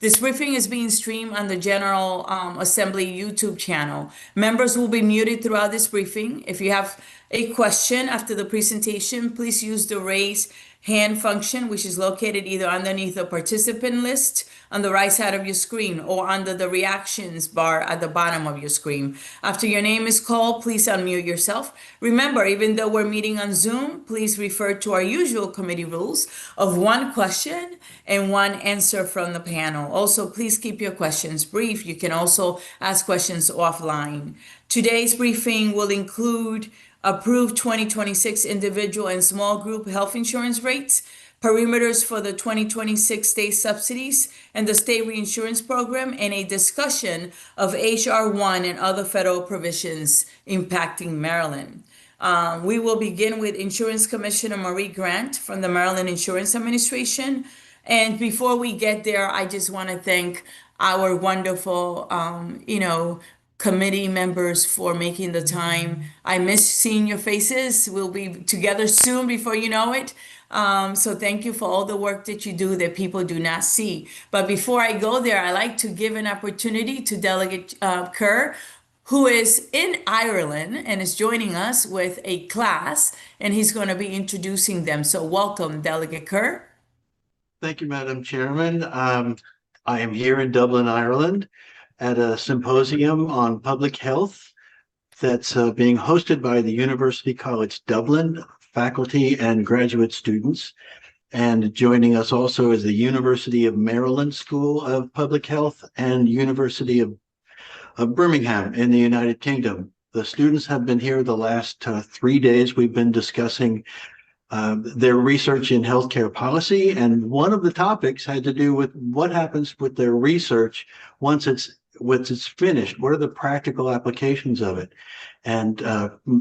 This briefing is being streamed on the General Assembly YouTube channel. Members will be muted throughout this briefing. If you have a question after the presentation, please use the raise hand function, which is located either underneath the participant list on the right side of your screen or under the reactions bar at the bottom of your screen. After your name is called, please unmute yourself. Remember, even though we're meeting on Zoom, please refer to our usual committee rules of one question and one answer from the panel. Also, please keep your questions brief. You can also ask questions offline. Today's briefing will include approved 2026 individual and small group health insurance rates, perimeters for the 2026 state subsidies and the state reinsurance program, and a discussion of HR 1 and other federal provisions impacting Maryland. We will begin with Insurance Commissioner Marie Grant from the Maryland Insurance Administration. And before we get there, I just want to thank our wonderful, committee members for making the time. I miss seeing your faces. We'll be together soon before you know it. So thank you for all the work that you do that people do not see. But before I go there, I like to give an opportunity to Delegate Kerr, who is in Ireland and is joining us with a class, and he's going to be introducing them. So welcome, Delegate Kerr. Thank you, Madam Chairman. I am here in Dublin, Ireland, at a symposium on public health that's being hosted by the University College Dublin faculty and graduate students. And joining us also is the University of Maryland School of Public Health and University of Birmingham in the United Kingdom. The students have been here the last 3 days. We've been discussing their research in healthcare policy, and one of the topics had to do with what happens with their research once it's finished. What are the practical applications of it? And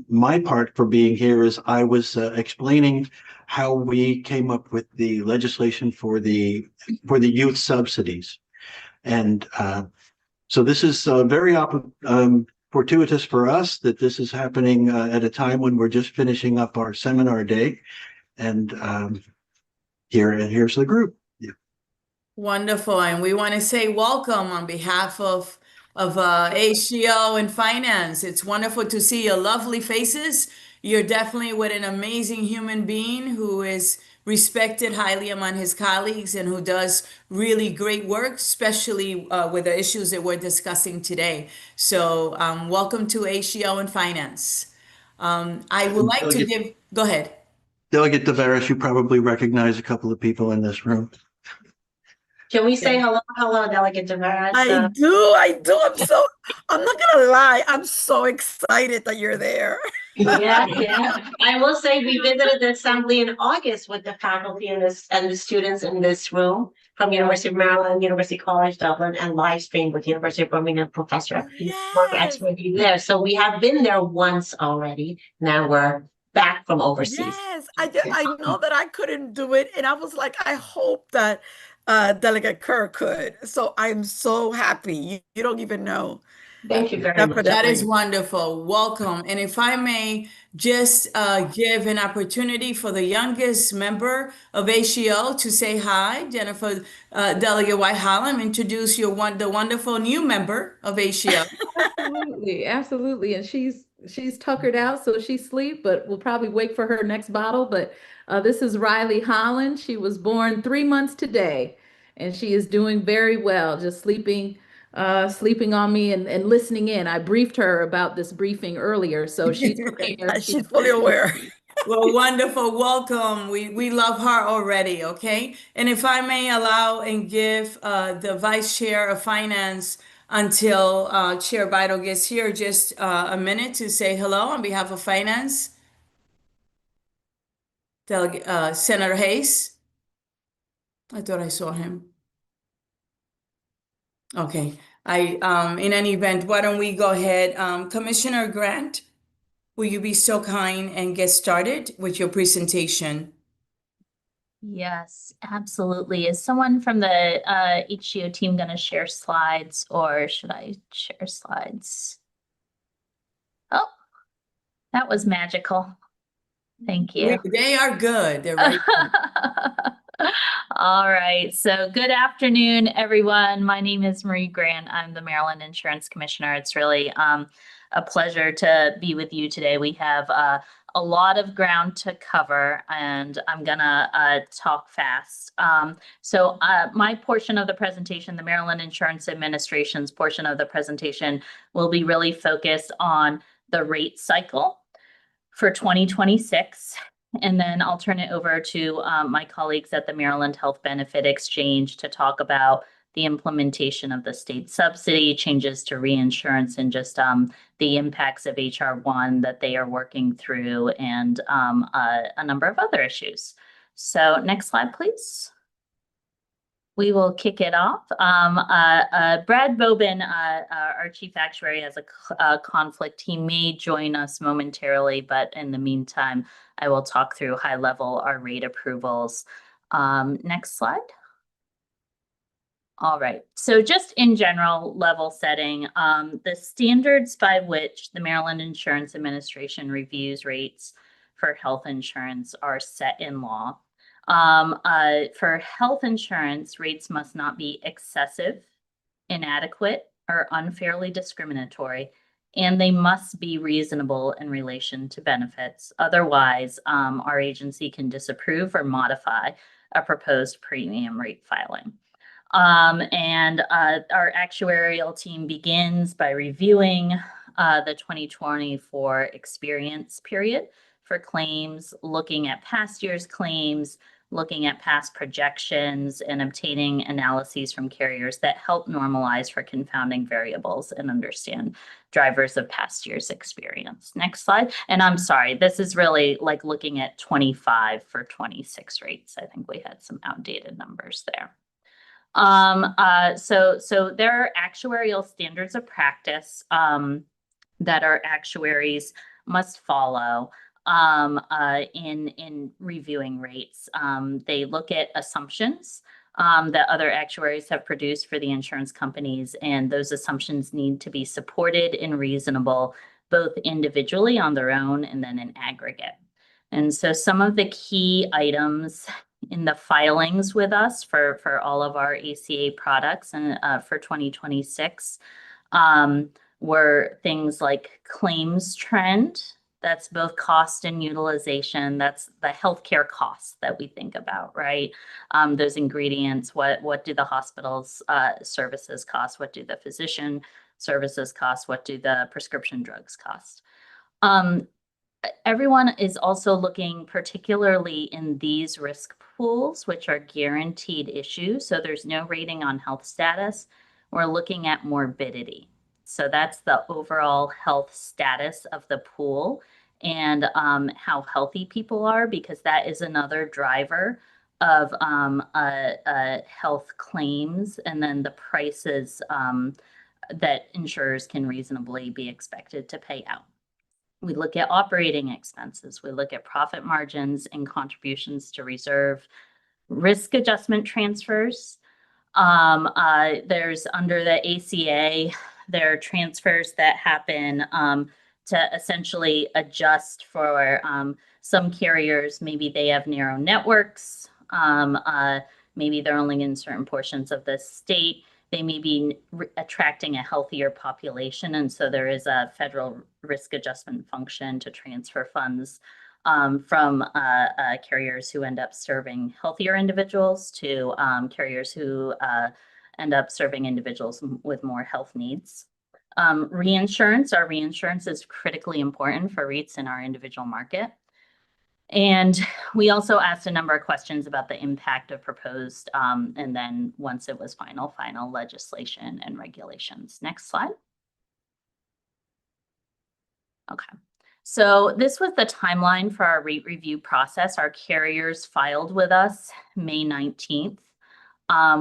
my part for being here is I was explaining how we came up with the legislation for the youth subsidies, and so this is very fortuitous for us that this is happening at a time when we're just finishing up our seminar day. And here's the group. Yeah. Wonderful. And we want to say welcome on behalf of HGO and Finance. It's wonderful to see your lovely faces. You're definitely with an amazing human being who is respected highly among his colleagues and who does really great work, especially with the issues that we're discussing today. So welcome to HGO and Finance. I would like to give, go ahead. Delegate Tavares, you probably recognize a couple of people in this room. Can we say hello, Delegate Tavares? I do. I'm not gonna lie, I'm so excited that you're there. Yeah. I will say we visited the assembly in August with the faculty and the students in this room from University of Maryland, University College Dublin, and live streamed with University of Birmingham professor expertise there. So we have been there once already. Now we're back from overseas. Yes, I know that I couldn't do it, and I was like, I hope that Delegate Kerr could. So I'm so happy. You don't even know. Thank you very much. That is wonderful. Welcome. And if I may just give an opportunity for the youngest member of HGO to say hi, Jennifer, Delegate White-Holland, introduce the wonderful new member of HGO. Absolutely. And she's tuckered out, so she's asleep, but we'll probably wait for her next bottle. But this is Riley Holland. She was born 3 months today, and she is doing very well, just sleeping on me and listening in. I briefed her about this briefing earlier, so she's prepared. She's fully aware. Well, wonderful. Welcome. We love her already, okay? And if I may allow and give the Vice Chair of Finance until Chair Vital gets here, just a minute to say hello on behalf of Finance. Delegate Senator Hayes. I thought I saw him. Okay. In any event, why don't we go ahead? Commissioner Grant, will you be so kind and get started with your presentation? Yes, absolutely. Is someone from the HGO team going to share slides, or should I share slides? Oh, that was magical. Thank you. They are good. They're right. All right, so good afternoon, everyone. My name is Marie Grant. I'm the Maryland Insurance Commissioner. It's really a pleasure to be with you today. We have a lot of ground to cover, and I'm gonna talk fast. So my portion of the presentation, the Maryland Insurance Administration's portion of the presentation, will be really focused on the rate cycle for 2026. And then I'll turn it over to my colleagues at the Maryland Health Benefit Exchange to talk about the implementation of the state subsidy, changes to reinsurance, and just the impacts of HR1 that they are working through, and a number of other issues. So next slide, please. We will kick it off. Brad Bobin, our chief actuary, has a conflict. He may join us momentarily, but in the meantime, I will talk through high level our rate approvals. Next slide. All right, so just in general level setting, the standards by which the Maryland Insurance Administration reviews rates for health insurance are set in law. For health insurance, rates must not be excessive, inadequate, or unfairly discriminatory, and they must be reasonable in relation to benefits. Otherwise, our agency can disapprove or modify a proposed premium rate filing. Our actuarial team begins by reviewing the 2024 experience period for claims, looking at past year's claims, looking at past projections, and obtaining analyses from carriers that help normalize for confounding variables and understand drivers of past year's experience. Next slide. And I'm sorry, this is really like looking at 25 for 26 rates. I think we had some outdated numbers there. So there are actuarial standards of practice that our actuaries must follow in reviewing rates. They look at assumptions that other actuaries have produced for the insurance companies, and those assumptions need to be supported and reasonable, both individually on their own and then in aggregate. And so some of the key items in the filings with us for all of our ACA products and for 2026 were things like claims trend. That's both cost and utilization. That's the healthcare costs that we think about, right? Those ingredients, what do the hospital's services cost? What do the physician services cost? What do the prescription drugs cost? Everyone is also looking particularly in these risk pools, which are guaranteed issues. So there's no rating on health status. We're looking at morbidity. So that's the overall health status of the pool and how healthy people are, because that is another driver of health claims, and then the prices that insurers can reasonably be expected to pay out. We look at operating expenses. We look at profit margins and contributions to reserve, risk adjustment transfers. There's under the ACA, there are transfers that happen to essentially adjust for some carriers. Maybe they have narrow networks. Maybe they're only in certain portions of the state. They may be attracting a healthier population, and so there is a federal risk adjustment function to transfer funds from carriers who end up serving healthier individuals to carriers who end up serving individuals with more health needs. Reinsurance, our reinsurance is critically important for REITs in our individual market. And we also asked a number of questions about the impact of proposed, and then once it was final legislation and regulations. Next slide. Okay, so this was the timeline for our rate review process. Our carriers filed with us May 19th.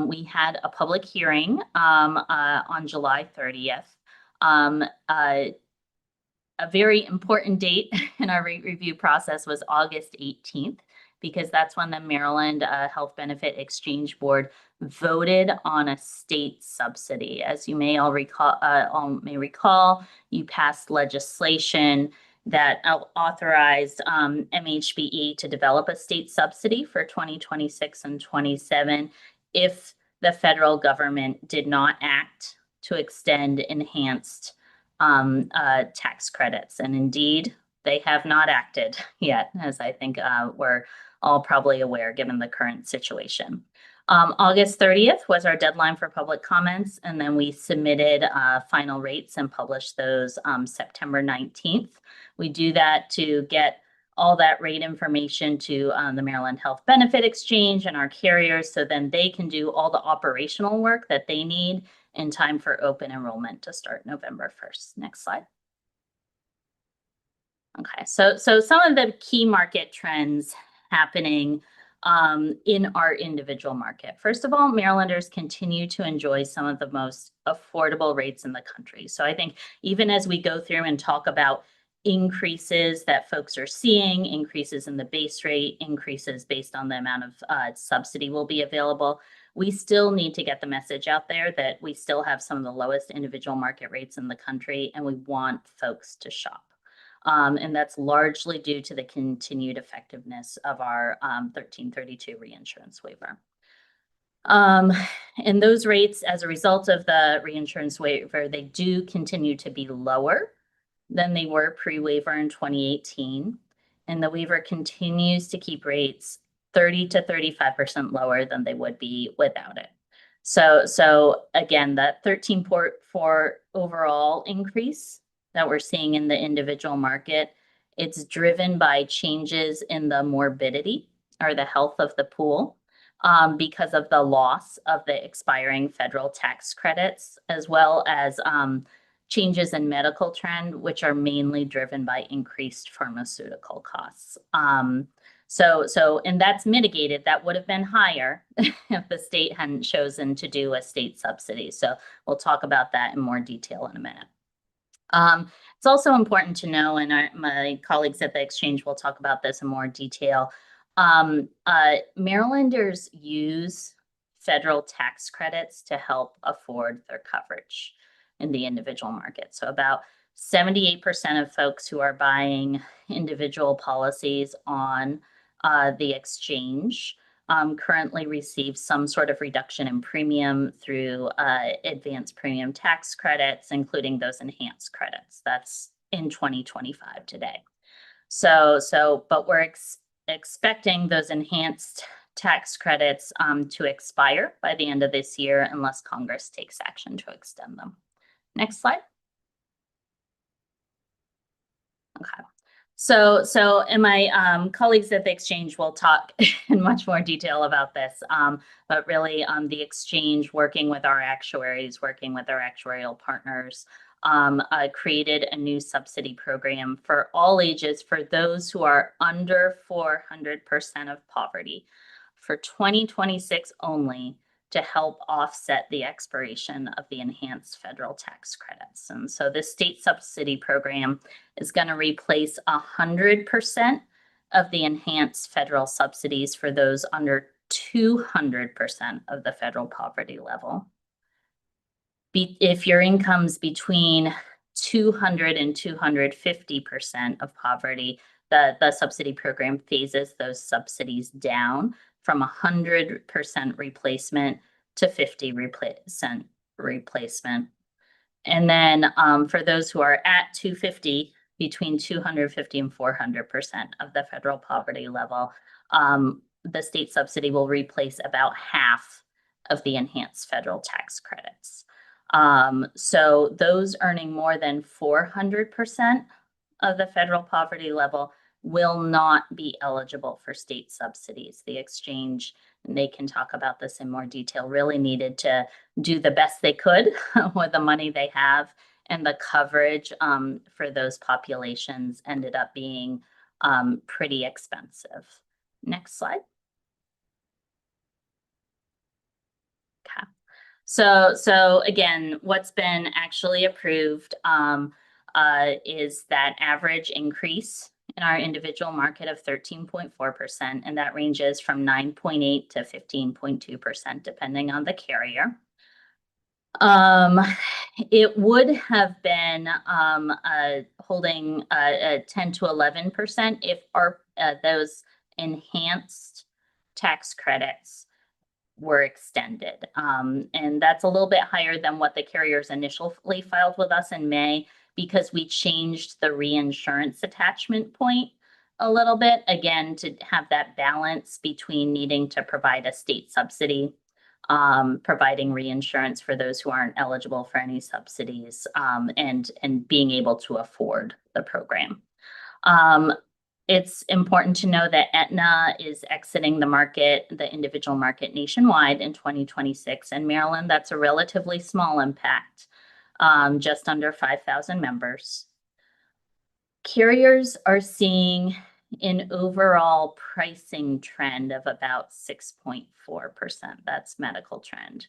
We had a public hearing on July 30th. A very important date in our rate review process was August 18th, because that's when the Maryland Health Benefit Exchange Board voted on a state subsidy. As you may all recall, you passed legislation that authorized MHBE to develop a state subsidy for 2026 and 27 if the federal government did not act to extend enhanced tax credits. And indeed, they have not acted yet, as I think we're all probably aware given the current situation. August 30th was our deadline for public comments, and then we submitted final rates and published those September 19th. We do that to get all that rate information to the Maryland Health Benefit Exchange and our carriers, so then they can do all the operational work that they need in time for open enrollment to start November 1st. Next slide. Okay, so some of the key market trends happening in our individual market. First of all, Marylanders continue to enjoy some of the most affordable rates in the country. So I think even as we go through and talk about increases that folks are seeing, increases in the base rate, increases based on the amount of subsidy will be available, we still need to get the message out there that we still have some of the lowest individual market rates in the country, and we want folks to shop. And that's largely due to the continued effectiveness of our 1332 reinsurance waiver. And those rates, as a result of the reinsurance waiver, they do continue to be lower than they were pre-waiver in 2018. And the waiver continues to keep rates 30 to 35% lower than they would be without it. So again, that 13.4 overall increase that we're seeing in the individual market, it's driven by changes in the morbidity or the health of the pool because of the loss of the expiring federal tax credits, as well as changes in medical trend, which are mainly driven by increased pharmaceutical costs. And that's mitigated. That would have been higher if the state hadn't chosen to do a state subsidy. So we'll talk about that in more detail in a minute. It's also important to know, and my colleagues at the exchange will talk about this in more detail, Marylanders use federal tax credits to help afford their coverage in the individual market. So about 78% of folks who are buying individual policies on the exchange currently receive some sort of reduction in premium through advanced premium tax credits, including those enhanced credits. That's in 2025 today. But we're expecting those enhanced tax credits to expire by the end of this year unless Congress takes action to extend them. Next slide. Okay. And my colleagues at the exchange will talk in much more detail about this, but really the exchange, working with our actuaries, working with our actuarial partners, created a new subsidy program for all ages for those who are under 400% of poverty for 2026 only, to help offset the expiration of the enhanced federal tax credits. And so this state subsidy program is going to replace 100% of the enhanced federal subsidies for those under 200% of the federal poverty level. If your income's between 200 and 250% of poverty, the subsidy program phases those subsidies down from 100% replacement to 50% replacement. And then for those who are at 250, between 250 and 400% of the federal poverty level, the state subsidy will replace about half of the enhanced federal tax credits. So those earning more than 400% of the federal poverty level will not be eligible for state subsidies. The exchange, and they can talk about this in more detail, really needed to do the best they could with the money they have, and the coverage for those populations ended up being pretty expensive. Next slide. Okay. So again, what's been actually approved is that average increase in our individual market of 13.4%, and that ranges from 9.8 to 15.2%, depending on the carrier. it would have been holding 10 to 11% if those enhanced tax credits were extended. And that's a little bit higher than what the carriers initially filed with us in May, because we changed the reinsurance attachment point a little bit, again, to have that balance between needing to provide a state subsidy, providing reinsurance for those who aren't eligible for any subsidies, and being able to afford the program. It's important to know that Aetna is exiting the market, the individual market nationwide in 2026. In Maryland, that's a relatively small impact, just under 5,000 members. Carriers are seeing an overall pricing trend of about 6.4%. That's medical trend.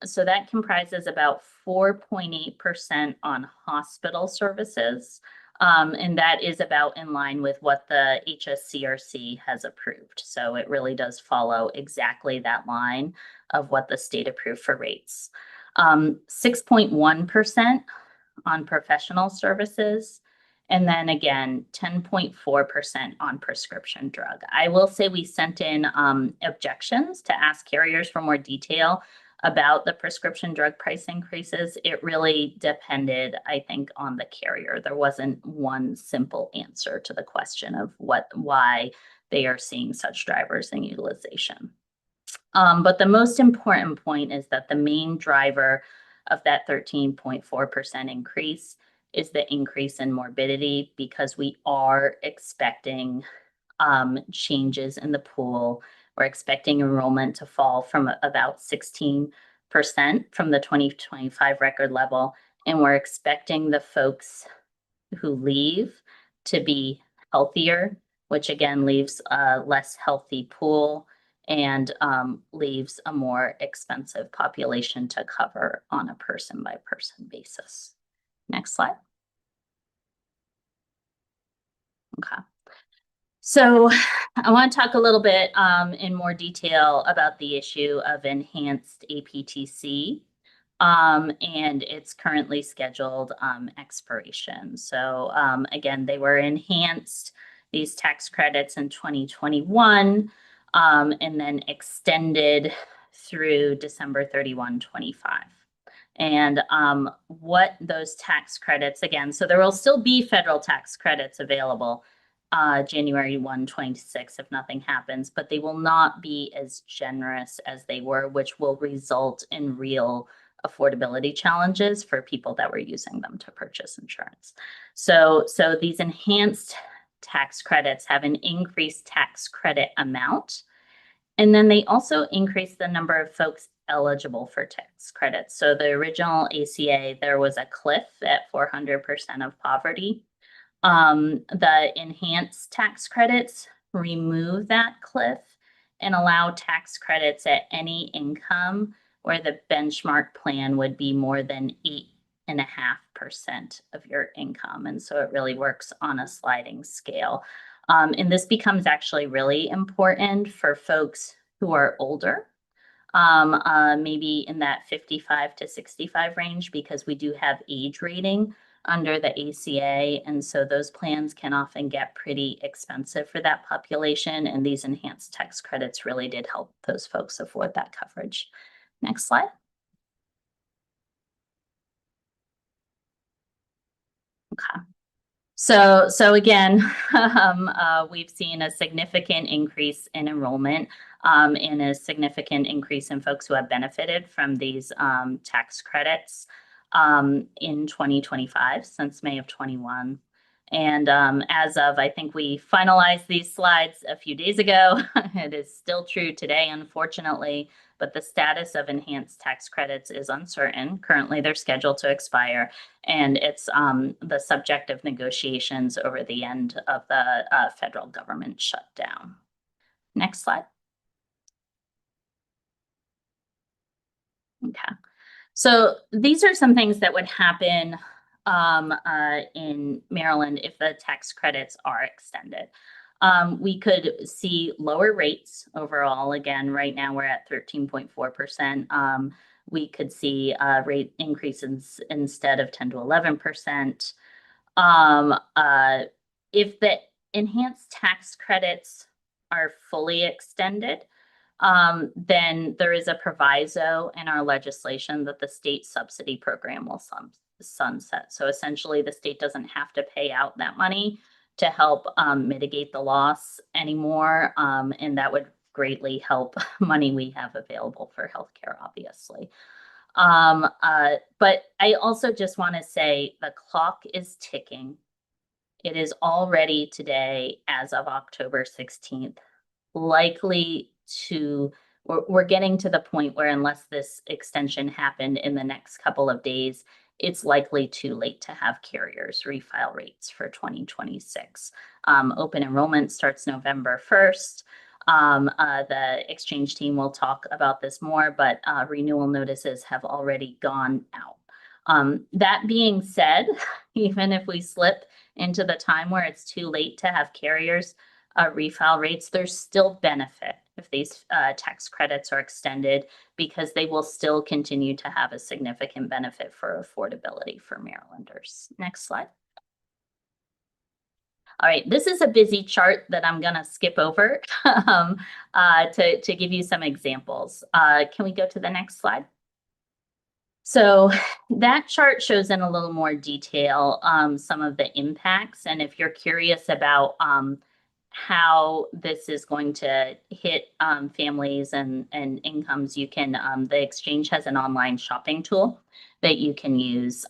So that comprises about 4.8% on hospital services. And that is about in line with what the HSCRC has approved. So it really does follow exactly that line of what the state approved for rates. 6.1% on professional services. And then again, 10.4% on prescription drug. I will say we sent in objections to ask carriers for more detail about the prescription drug price increases. It really depended, I think, on the carrier. There wasn't one simple answer to the question of why they are seeing such drivers in utilization. But the most important point is that the main driver of that 13.4% increase is the increase in morbidity, because we are expecting changes in the pool. We're expecting enrollment to fall from about 16% from the 2025 record level. And we're expecting the folks who leave to be healthier, which again leaves a less healthy pool and leaves a more expensive population to cover on a person by person basis. Next slide. Okay. So I want to talk a little bit in more detail about the issue of enhanced APTC and its currently scheduled expiration. So again, they were enhanced, these tax credits, in 2021 and then extended through December 31, 25. And what those tax credits, again, so there will still be federal tax credits available January 1, 26, if nothing happens, but they will not be as generous as they were, which will result in real affordability challenges for people that were using them to purchase insurance. So these enhanced tax credits have an increased tax credit amount. And then they also increase the number of folks eligible for tax credits. So the original ACA, there was a cliff at 400% of poverty. The enhanced tax credits remove that cliff and allow tax credits at any income where the benchmark plan would be more than 8.5% of your income. And so it really works on a sliding scale. And this becomes actually really important for folks who are older, maybe in that 55 to 65 range, because we do have age rating under the ACA. And so those plans can often get pretty expensive for that population. And these enhanced tax credits really did help those folks afford that coverage. Next slide. Okay. So again, we've seen a significant increase in enrollment and a significant increase in folks who have benefited from these tax credits in 2025 since May of 21. And as of, I think we finalized these slides a few days ago. It is still true today, unfortunately, but the status of enhanced tax credits is uncertain. Currently, they're scheduled to expire, and it's the subject of negotiations over the end of the federal government shutdown. Next slide. Okay. So these are some things that would happen in Maryland if the tax credits are extended. We could see lower rates overall. Again, right now we're at 13.4%. we could see rate increases instead of 10 to 11%. If the enhanced tax credits are fully extended, then there is a proviso in our legislation that the state subsidy program will sunset. So essentially, the state doesn't have to pay out that money to help mitigate the loss anymore, and that would greatly help money we have available for healthcare, obviously. But I also just want to say the clock is ticking. It is already today, as of October 16th, likely to, we're getting to the point where unless this extension happened in the next couple of days, it's likely too late to have carriers refile rates for 2026. Open enrollment starts November 1st. The exchange team will talk about this more, but renewal notices have already gone out. That being said, even if we slip into the time where it's too late to have carriers refile rates, there's still benefit if these tax credits are extended, because they will still continue to have a significant benefit for affordability for Marylanders. Next slide. All right, this is a busy chart that I'm going to skip over to give you some examples. Can we go to the next slide? So that chart shows in a little more detail some of the impacts. And if you're curious about how this is going to hit families and incomes, you can, the exchange has an online shopping tool that you can use.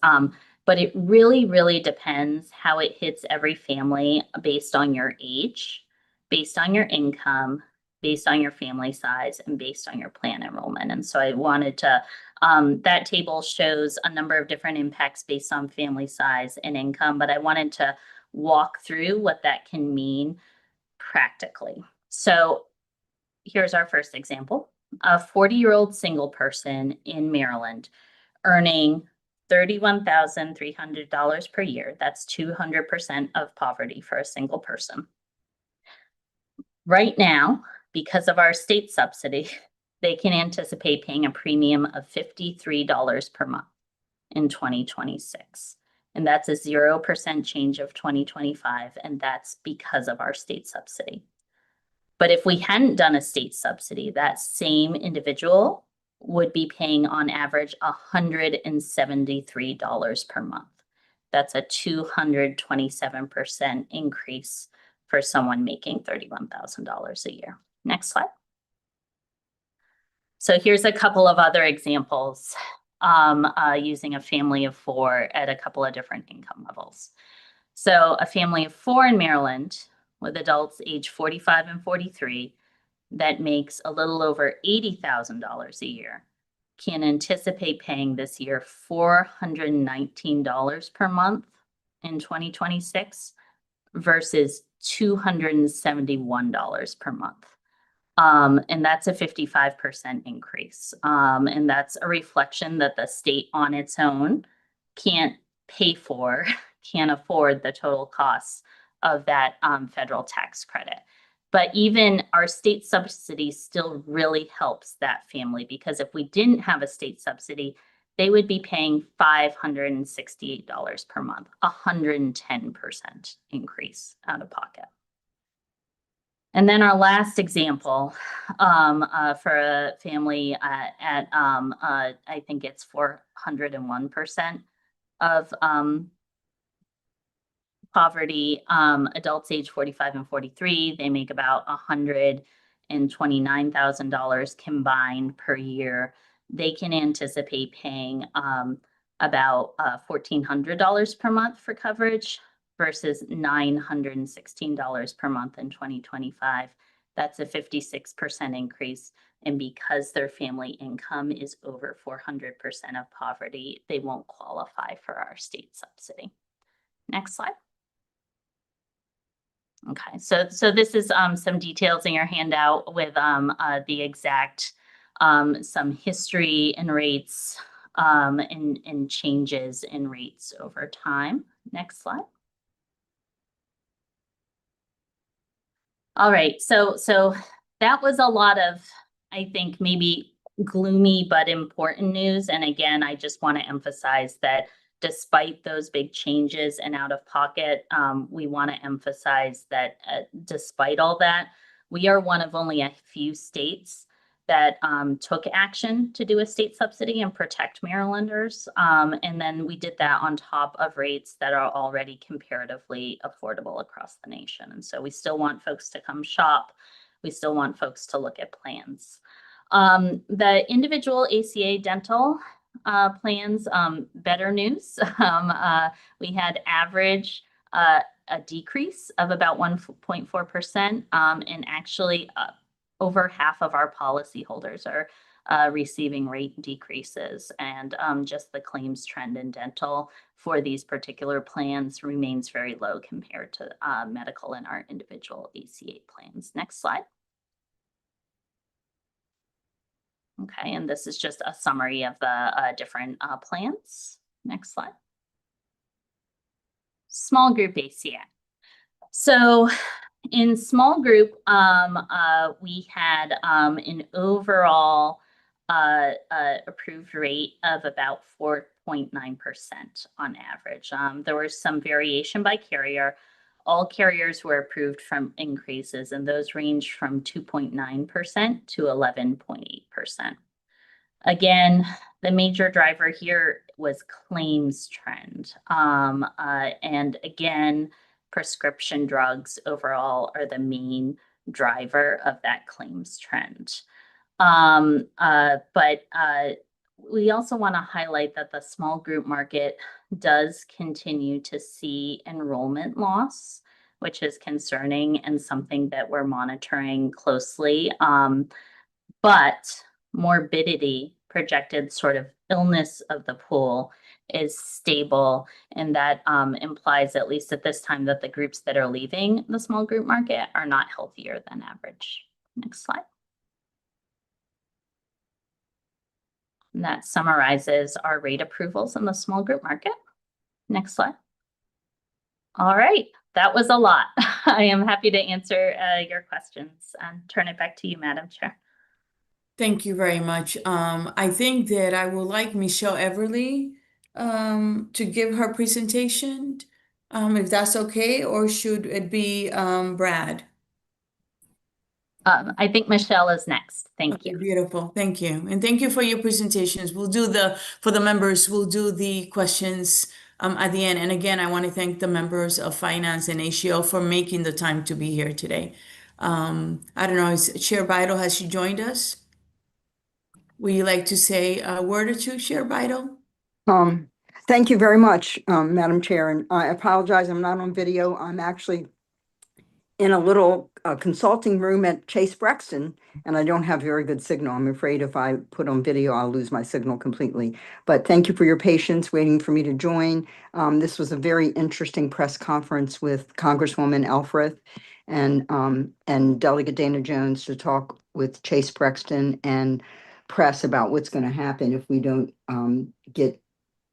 But it really, really depends how it hits every family based on your age, based on your income, based on your family size, and based on your plan enrollment. And so I wanted to, that table shows a number of different impacts based on family size and income, but I wanted to walk through what that can mean practically. So here's our first example. A 40-year-old single person in Maryland earning $31,300 per year. That's 200% of poverty for a single person. Right now, because of our state subsidy, they can anticipate paying a premium of $53 per month in 2026. And that's a 0% change of 2025, and that's because of our state subsidy. But if we hadn't done a state subsidy, that same individual would be paying on average $173 per month. That's a 227% increase for someone making $31,000 a year. Next slide. So here's a couple of other examples using a family of four at a couple of different income levels. So a family of four in Maryland with adults age 45 and 43 that makes a little over $80,000 a year can anticipate paying this year $419 per month in 2026 versus $271 per month. And that's a 55% increase. And that's a reflection that the state on its own can't pay for, can't afford the total costs of that federal tax credit. But even our state subsidy still really helps that family, because if we didn't have a state subsidy, they would be paying $568 per month, 110% increase out of pocket. And then our last example for a family at I think it's 401% of poverty, adults age 45 and 43, they make about $129,000 combined per year. They can anticipate paying about $1,400 per month for coverage versus $916 per month in 2025. That's a 56% increase. And because their family income is over 400% of poverty, they won't qualify for our state subsidy. Next slide. Okay, so this is some details in your handout with the exact some history and rates and changes in rates over time. Next slide. All right, so that was a lot of, I think, maybe gloomy but important news. And again, I just want to emphasize that despite those big changes and out of pocket, we want to emphasize that despite all that, we are one of only a few states that took action to do a state subsidy and protect Marylanders. And then we did that on top of rates that are already comparatively affordable across the nation. And so we still want folks to come shop. We still want folks to look at plans. The individual ACA dental plans, better news. We had average a decrease of about 1.4%, and actually over half of our policyholders are receiving rate decreases, and just the claims trend in dental for these particular plans remains very low compared to medical in our individual ACA plans. Next slide. Okay, and this is just a summary of the different plans. Next slide. Small group ACA. So in small group, we had an overall approved rate of about 4.9% on average. There was some variation by carrier. All carriers were approved from increases, and those ranged from 2.9% to 11.8%. Again, the major driver here was claims trend. And again, prescription drugs overall are the main driver of that claims trend. But we also want to highlight that the small group market does continue to see enrollment loss, which is concerning and something that we're monitoring closely. But morbidity, projected sort of illness of the pool, is stable, and that implies, at least at this time, that the groups that are leaving the small group market are not healthier than average. Next slide. And that summarizes our rate approvals in the small group market. Next slide. All right, that was a lot. I am happy to answer your questions and turn it back to you, Madam Chair. Thank you very much. I think that I would like Michelle Everly to give her presentation, if that's okay, or should it be Brad? I think Michelle is next. Thank Okay, you. beautiful. Thank you. And thank you for your presentations. We'll do for the members, we'll do the questions at the end. And again, I want to thank the members of Finance and HGO for making the time to be here today. I don't know, Chair Vital, has she joined us? Would you like to say a word or two, Chair Vital? Thank you very much, Madam Chair, and I apologize, I'm not on video. I'm actually in a little consulting room at Chase Brexton, and I don't have very good signal. I'm afraid if I put on video, I'll lose my signal completely. But thank you for your patience waiting for me to join. This was a very interesting press conference with Congresswoman Elfreth and Delegate Dana Jones to talk with Chase Brexton and press about what's going to happen if we don't get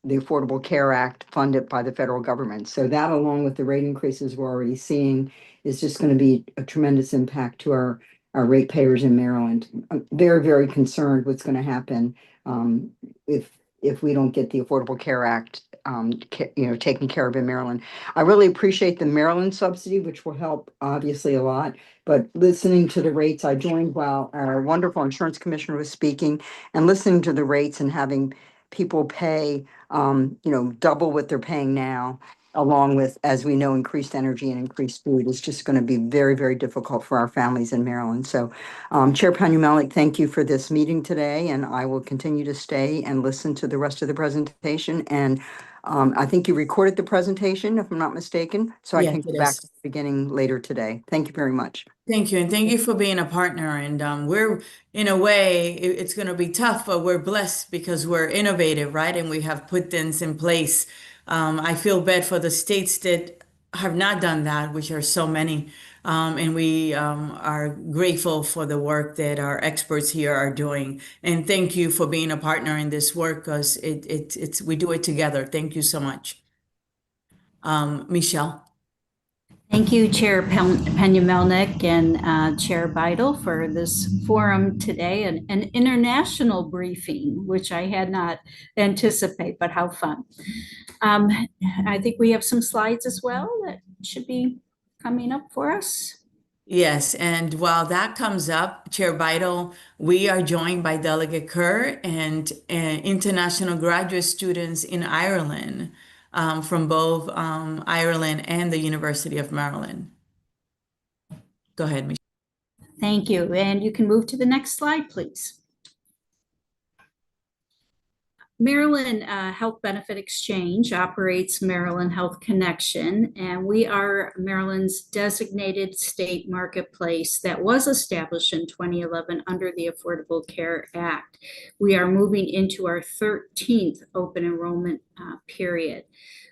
the Affordable Care Act funded by the federal government. So that, along with the rate increases we're already seeing, is just going to be a tremendous impact to our ratepayers in Maryland. I'm very, very concerned what's going to happen if we don't get the Affordable Care Act taken care of in Maryland. I really appreciate the Maryland subsidy, which will help obviously a lot. But listening to the rates, I joined while our wonderful insurance commissioner was speaking, and listening to the rates and having people pay double what they're paying now, along with, as we know, increased energy and increased food, is just going to be very, very difficult for our families in Maryland. So Chair Panumelik, thank you for this meeting today, and I will continue to stay and listen to the rest of the presentation. And I think you recorded the presentation, if I'm not mistaken, so I Yes, can go it back is. to the beginning later today. Thank you very much. Thank you, and thank you for being a partner. And we're, in a way, it's going to be tough, but we're blessed because we're innovative, right? And we have put things in place. I feel bad for the states that have not done that, which are so many. And we are grateful for the work that our experts here are doing. And thank you for being a partner in this work, because we do it together. Thank you so much. Michelle. Thank you, Chair Pena-Melnick and Chair Beidel for this forum today, an international briefing, which I had not anticipated, but how fun. I think we have some slides as well that should be coming up for us. Yes, and while that comes up, Chair Vital, we are joined by Delegate Kerr and international graduate students in Ireland from both Ireland and the University of Maryland. Go ahead, Michelle. Thank you. And you can move to the next slide, please. Maryland Health Benefit Exchange operates Maryland Health Connection, and we are Maryland's designated state marketplace that was established in 2011 under the Affordable Care Act. We are moving into our 13th open enrollment period.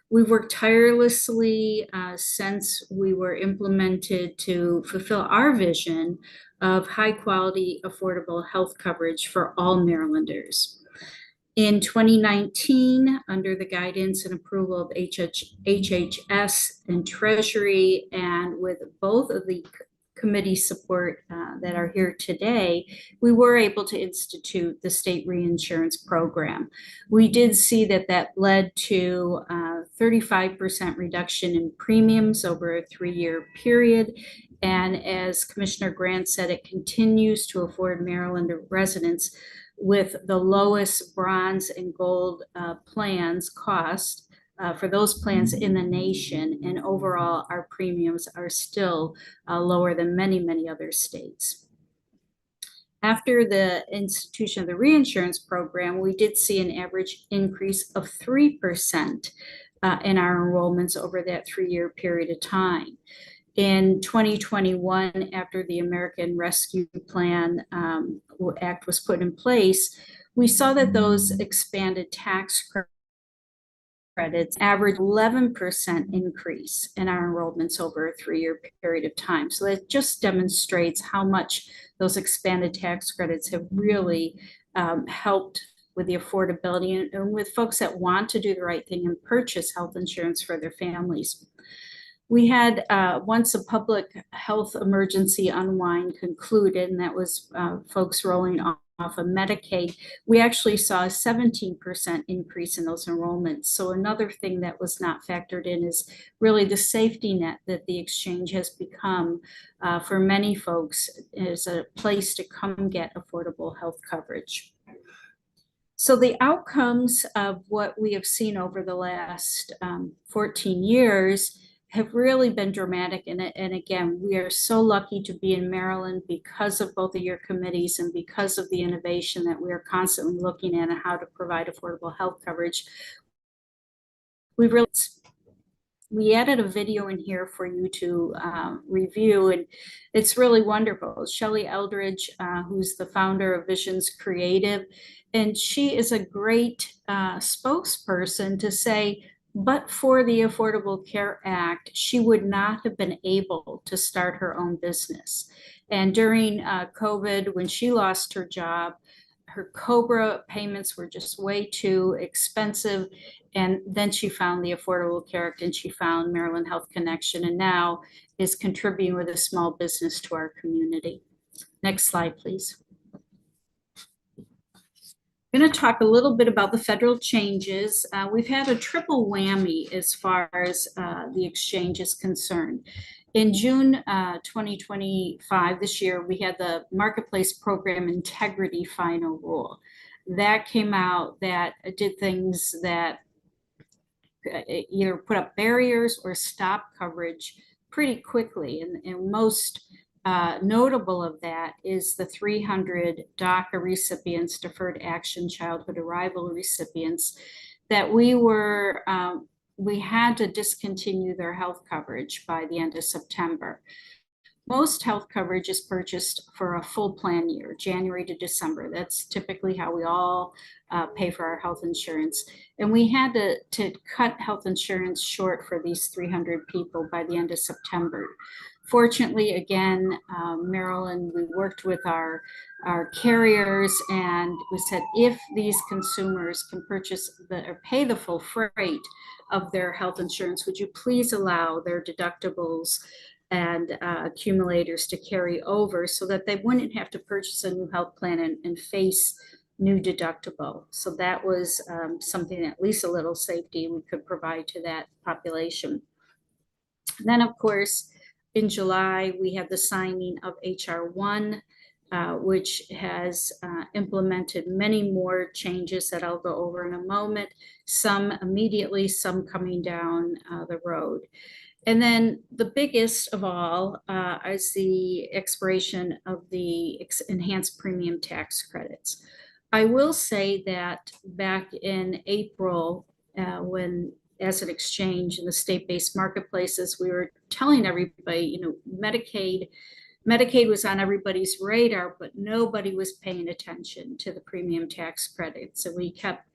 We've worked tirelessly since we were implemented to fulfill our vision of high quality, affordable health coverage for all Marylanders. In 2019, under the guidance and approval of HHS and Treasury, and with both of the committee support that are here today, we were able to institute the state reinsurance program. We did see that that led to 35% reduction in premiums over a 3-year period. And as Commissioner Grant said, it continues to afford Maryland residents with the lowest bronze and gold plans cost for those plans in the nation. And overall, our premiums are still lower than many, many other states. After the institution of the reinsurance program, we did see an average increase of 3% in our enrollments over that 3-year period of time. In 2021, after the American Rescue Plan Act was put in place, we saw that those expanded tax credits averaged 11% increase in our enrollments over a 3-year period of time. So that just demonstrates how much those expanded tax credits have really helped with the affordability and with folks that want to do the right thing and purchase health insurance for their families. We had once a public health emergency unwind concluded, and that was folks rolling off of Medicaid. We actually saw a 17% increase in those enrollments. So another thing that was not factored in is really the safety net that the exchange has become for many folks as a place to come get affordable health coverage. So the outcomes of what we have seen over the last 14 years have really been dramatic. And again, we are so lucky to be in Maryland because of both of your committees and because of the innovation that we are constantly looking at and how to provide affordable health coverage. We added a video in here for you to review, and it's really wonderful. Shelley Eldridge, who's the founder of Visions Creative, and she is a great spokesperson to say, but for the Affordable Care Act, she would not have been able to start her own business. And during COVID, when she lost her job, her COBRA payments were just way too expensive. And then she found the Affordable Care Act and she found Maryland Health Connection, and now is contributing with a small business to our community. Next slide, please. I'm going to talk a little bit about the federal changes. We've had a triple whammy as far as the exchange is concerned. In June 2025, this year, we had the Marketplace Program Integrity Final Rule. That came out that did things that either put up barriers or stop coverage pretty quickly. And most notable of that is the 300 DACA recipients, Deferred Action Childhood Arrival recipients, that we had to discontinue their health coverage by the end of September. Most health coverage is purchased for a full plan year, January to December. That's typically how we all pay for our health insurance. And we had to cut health insurance short for these 300 people by the end of September. Fortunately, again, Maryland, we worked with our carriers, and we said if these consumers can purchase or pay the full freight of their health insurance, would you please allow their deductibles and accumulators to carry over so that they wouldn't have to purchase a new health plan and face new deductible. So that was something, at least a little safety we could provide to that population. Then, of course, in July, we had the signing of HR 1, which has implemented many more changes that I'll go over in a moment, some immediately, some coming down the road. And then the biggest of all is the expiration of the enhanced premium tax credits. I will say that back in April, when as an exchange in the state-based marketplaces, we were telling everybody, you know, Medicaid was on everybody's radar, but nobody was paying attention to the premium tax credits. So we kept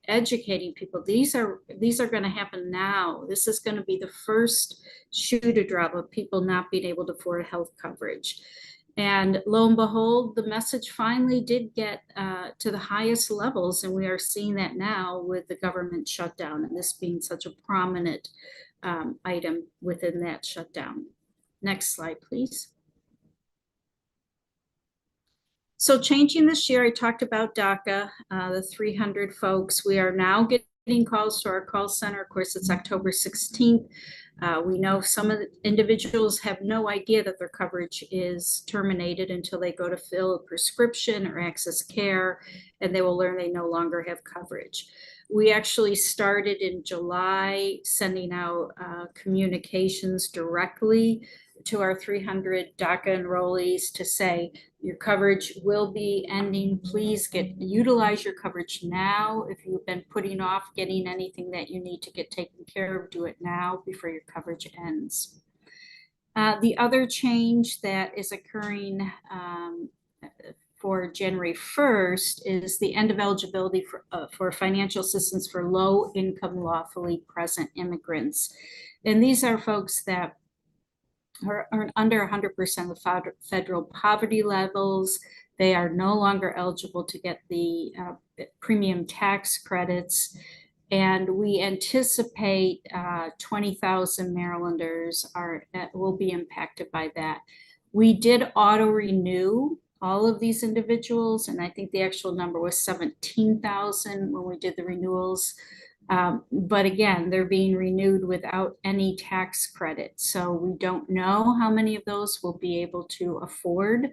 educating people. These are going to happen now. This is going to be the first shoe to drop of people not being able to afford health coverage. And lo and behold, the message finally did get to the highest levels, and we are seeing that now with the government shutdown, and this being such a prominent item within that shutdown. Next slide, please. So changing this year, I talked about DACA, the 300 folks. We are now getting calls to our call center. Of course, it's October 16th. We know some of the individuals have no idea that their coverage is terminated until they go to fill a prescription or access care, and they will learn they no longer have coverage. We actually started in July sending out communications directly to our 300 DACA enrollees to say, your coverage will be ending. Please utilize your coverage now. If you've been putting off getting anything that you need to get taken care of, do it now before your coverage ends. The other change that is occurring for January 1st is the end of eligibility for financial assistance for low-income lawfully present immigrants. And these are folks that are under 100% of federal poverty levels. They are no longer eligible to get the premium tax credits. And we anticipate 20,000 Marylanders will be impacted by that. We did auto-renew all of these individuals, and I think the actual number was 17,000 when we did the renewals. But again, they're being renewed without any tax credit. So we don't know how many of those will be able to afford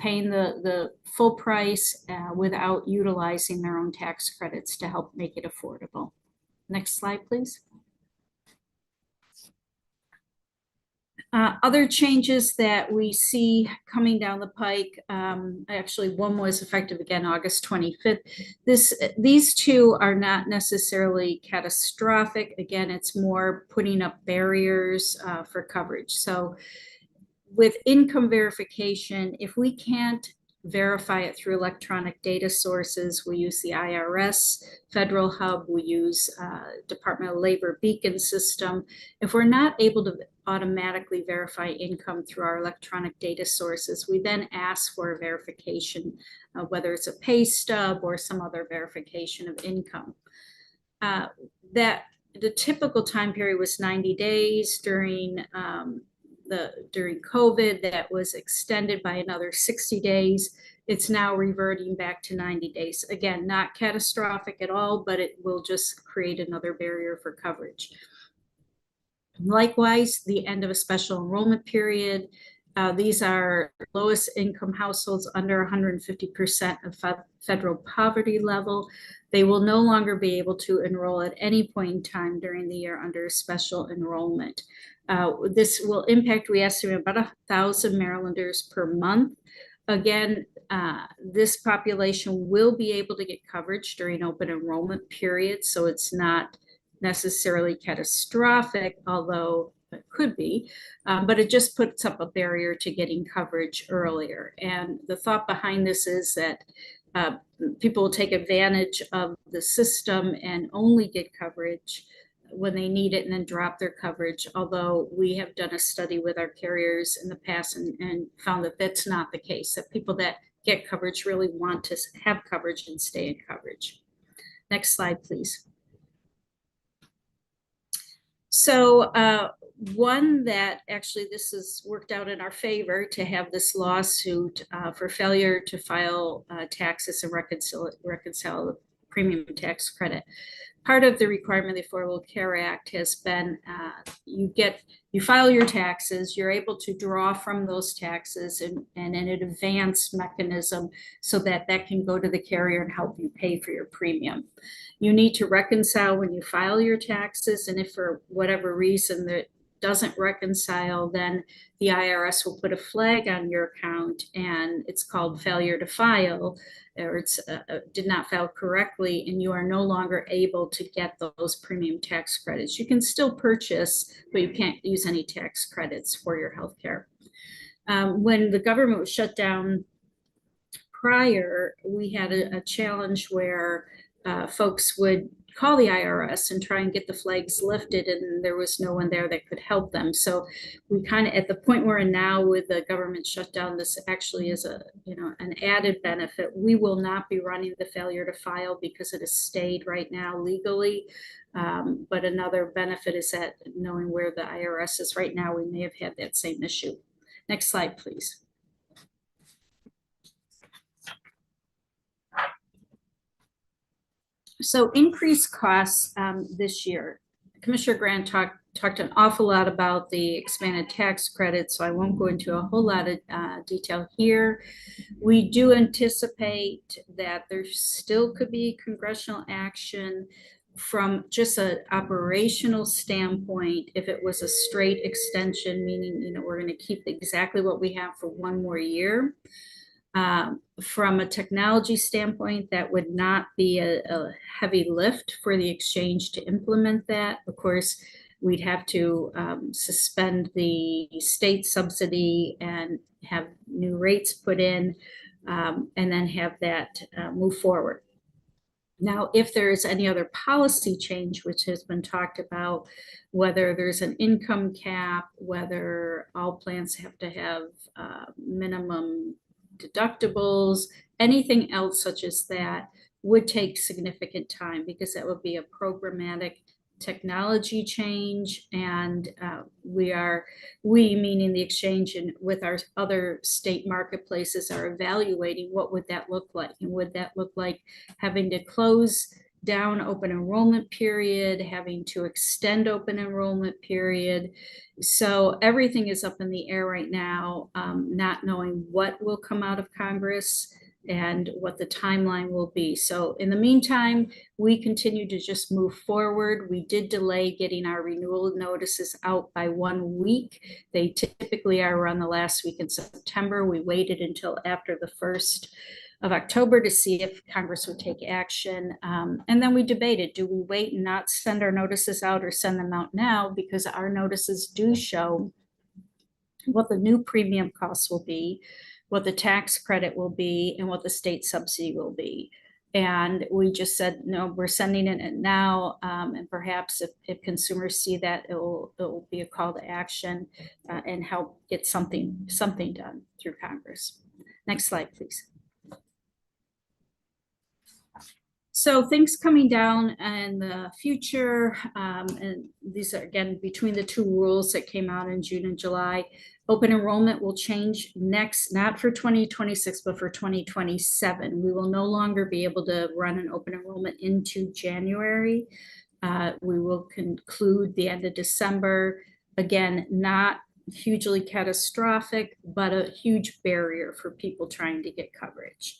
paying the full price without utilizing their own tax credits to help make it affordable. Next slide, please. Other changes that we see coming down the pike, actually one was effective again August 25th. These two are not necessarily catastrophic. Again, it's more putting up barriers for coverage. So with income verification, if we can't verify it through electronic data sources, we use the IRS Federal Hub, we use Department of Labor Beacon system. If we're not able to automatically verify income through our electronic data sources, we then ask for a verification, whether it's a pay stub or some other verification of income. The typical time period was 90 days during COVID. That was extended by another 60 days. It's now reverting back to 90 days. Again, not catastrophic at all, but it will just create another barrier for coverage. Likewise, the end of a special enrollment period. These are lowest income households under 150% of federal poverty level. They will no longer be able to enroll at any point in time during the year under a special enrollment. This will impact, we estimate, about 1,000 Marylanders per month. Again, this population will be able to get coverage during open enrollment periods, so it's not necessarily catastrophic, although it could be, but it just puts up a barrier to getting coverage earlier. And the thought behind this is that people will take advantage of the system and only get coverage when they need it and then drop their coverage. Although we have done a study with our carriers in the past and found that that's not the case, that people that get coverage really want to have coverage and stay in coverage. Next slide, please. So one that actually this has worked out in our favor to have this lawsuit for failure to file taxes and reconcile the premium tax credit. Part of the requirement of the Affordable Care Act has been you file your taxes, you're able to draw from those taxes and in an advance mechanism so that that can go to the carrier and help you pay for your premium. You need to reconcile when you file your taxes, and if for whatever reason that doesn't reconcile, then the IRS will put a flag on your account, and it's called failure to file, or it's did not file correctly, and you are no longer able to get those premium tax credits. You can still purchase, but you can't use any tax credits for your health care. When the government was shut down prior, we had a challenge where folks would call the IRS and try and get the flags lifted, and there was no one there that could help them. So we kind of, at the point we're in now with the government shutdown, this actually is an added benefit. We will not be running the failure to file because it has stayed right now legally. But another benefit is that knowing where the IRS is right now, we may have had that same issue. Next slide, please. So increased costs this year. Commissioner Grant talked an awful lot about the expanded tax credit, so I won't go into a whole lot of detail here. We do anticipate that there still could be congressional action from just an operational standpoint. If it was a straight extension, meaning we're going to keep exactly what we have for one more year. From a technology standpoint, that would not be a heavy lift for the exchange to implement that. Of course, we'd have to suspend the state subsidy and have new rates put in, and then have that move forward. Now, if there is any other policy change, which has been talked about, whether there's an income cap, whether all plans have to have minimum deductibles, anything else such as that would take significant time, because that would be a programmatic technology change, and we meaning the exchange and with our other state marketplaces are evaluating what would that look like, and would that look like having to close down open enrollment period, having to extend open enrollment period. So everything is up in the air right now, not knowing what will come out of Congress and what the timeline will be. So in the meantime, we continue to just move forward. We did delay getting our renewal notices out by 1 week. They typically are around the last week in September. We waited until after the 1st of October to see if Congress would take action. And then we debated, do we wait and not send our notices out or send them out now? Because our notices do show what the new premium costs will be, what the tax credit will be, and what the state subsidy will be. And we just said, no, we're sending it now. And perhaps if consumers see that, it will be a call to action and help get something done through Congress. Next slide, please. So things coming down in the future, and these are again between the two rules that came out in June and July. Open enrollment will change next, not for 2026, but for 2027. We will no longer be able to run an open enrollment into January. We will conclude the end of December. Again, not hugely catastrophic, but a huge barrier for people trying to get coverage.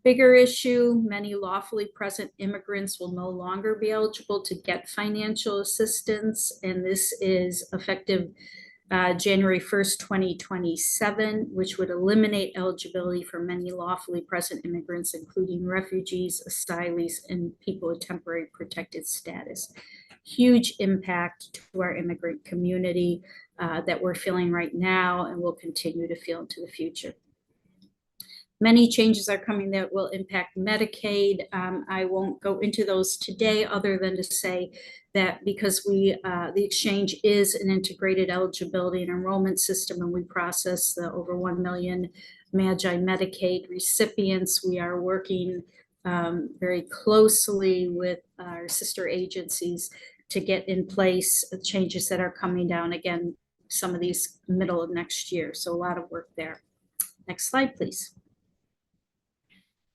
Bigger issue, many lawfully present immigrants will no longer be eligible to get financial assistance, and this is effective January 1st, 2027, which would eliminate eligibility for many lawfully present immigrants, including refugees, asylees, and people with temporary protected status. Huge impact to our immigrant community that we're feeling right now and will continue to feel into the future. Many changes are coming that will impact Medicaid. I won't go into those today other than to say that because the exchange is an integrated eligibility and enrollment system, and we process the over 1 million Magi Medicaid recipients, we are working very closely with our sister agencies to get in place changes that are coming down, again, some of these middle of next year. So a lot of work there. Next slide, please.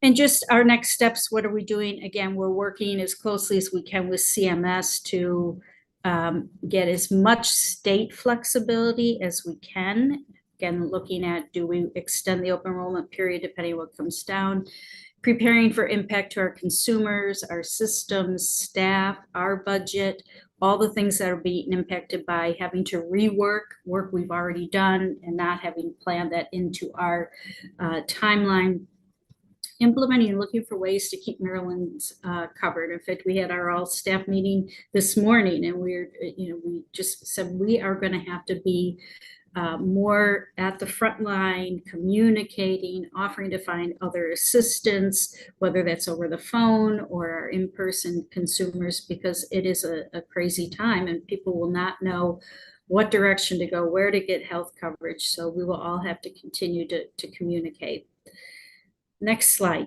And just our next steps, what are we doing? Again, we're working as closely as we can with CMS to get as much state flexibility as we can. Again, looking at, do we extend the open enrollment period depending on what comes down? Preparing for impact to our consumers, our systems, staff, our budget, all the things that are being impacted by having to rework work we've already done and not having planned that into our timeline. Implementing and looking for ways to keep Maryland's covered. In fact, we had our all staff meeting this morning, and we just said we are going to have to be more at the front line, communicating, offering to find other assistance, whether that's over the phone or our in-person consumers, because it is a crazy time and people will not know what direction to go, where to get health coverage. So we will all have to continue to communicate. Next slide.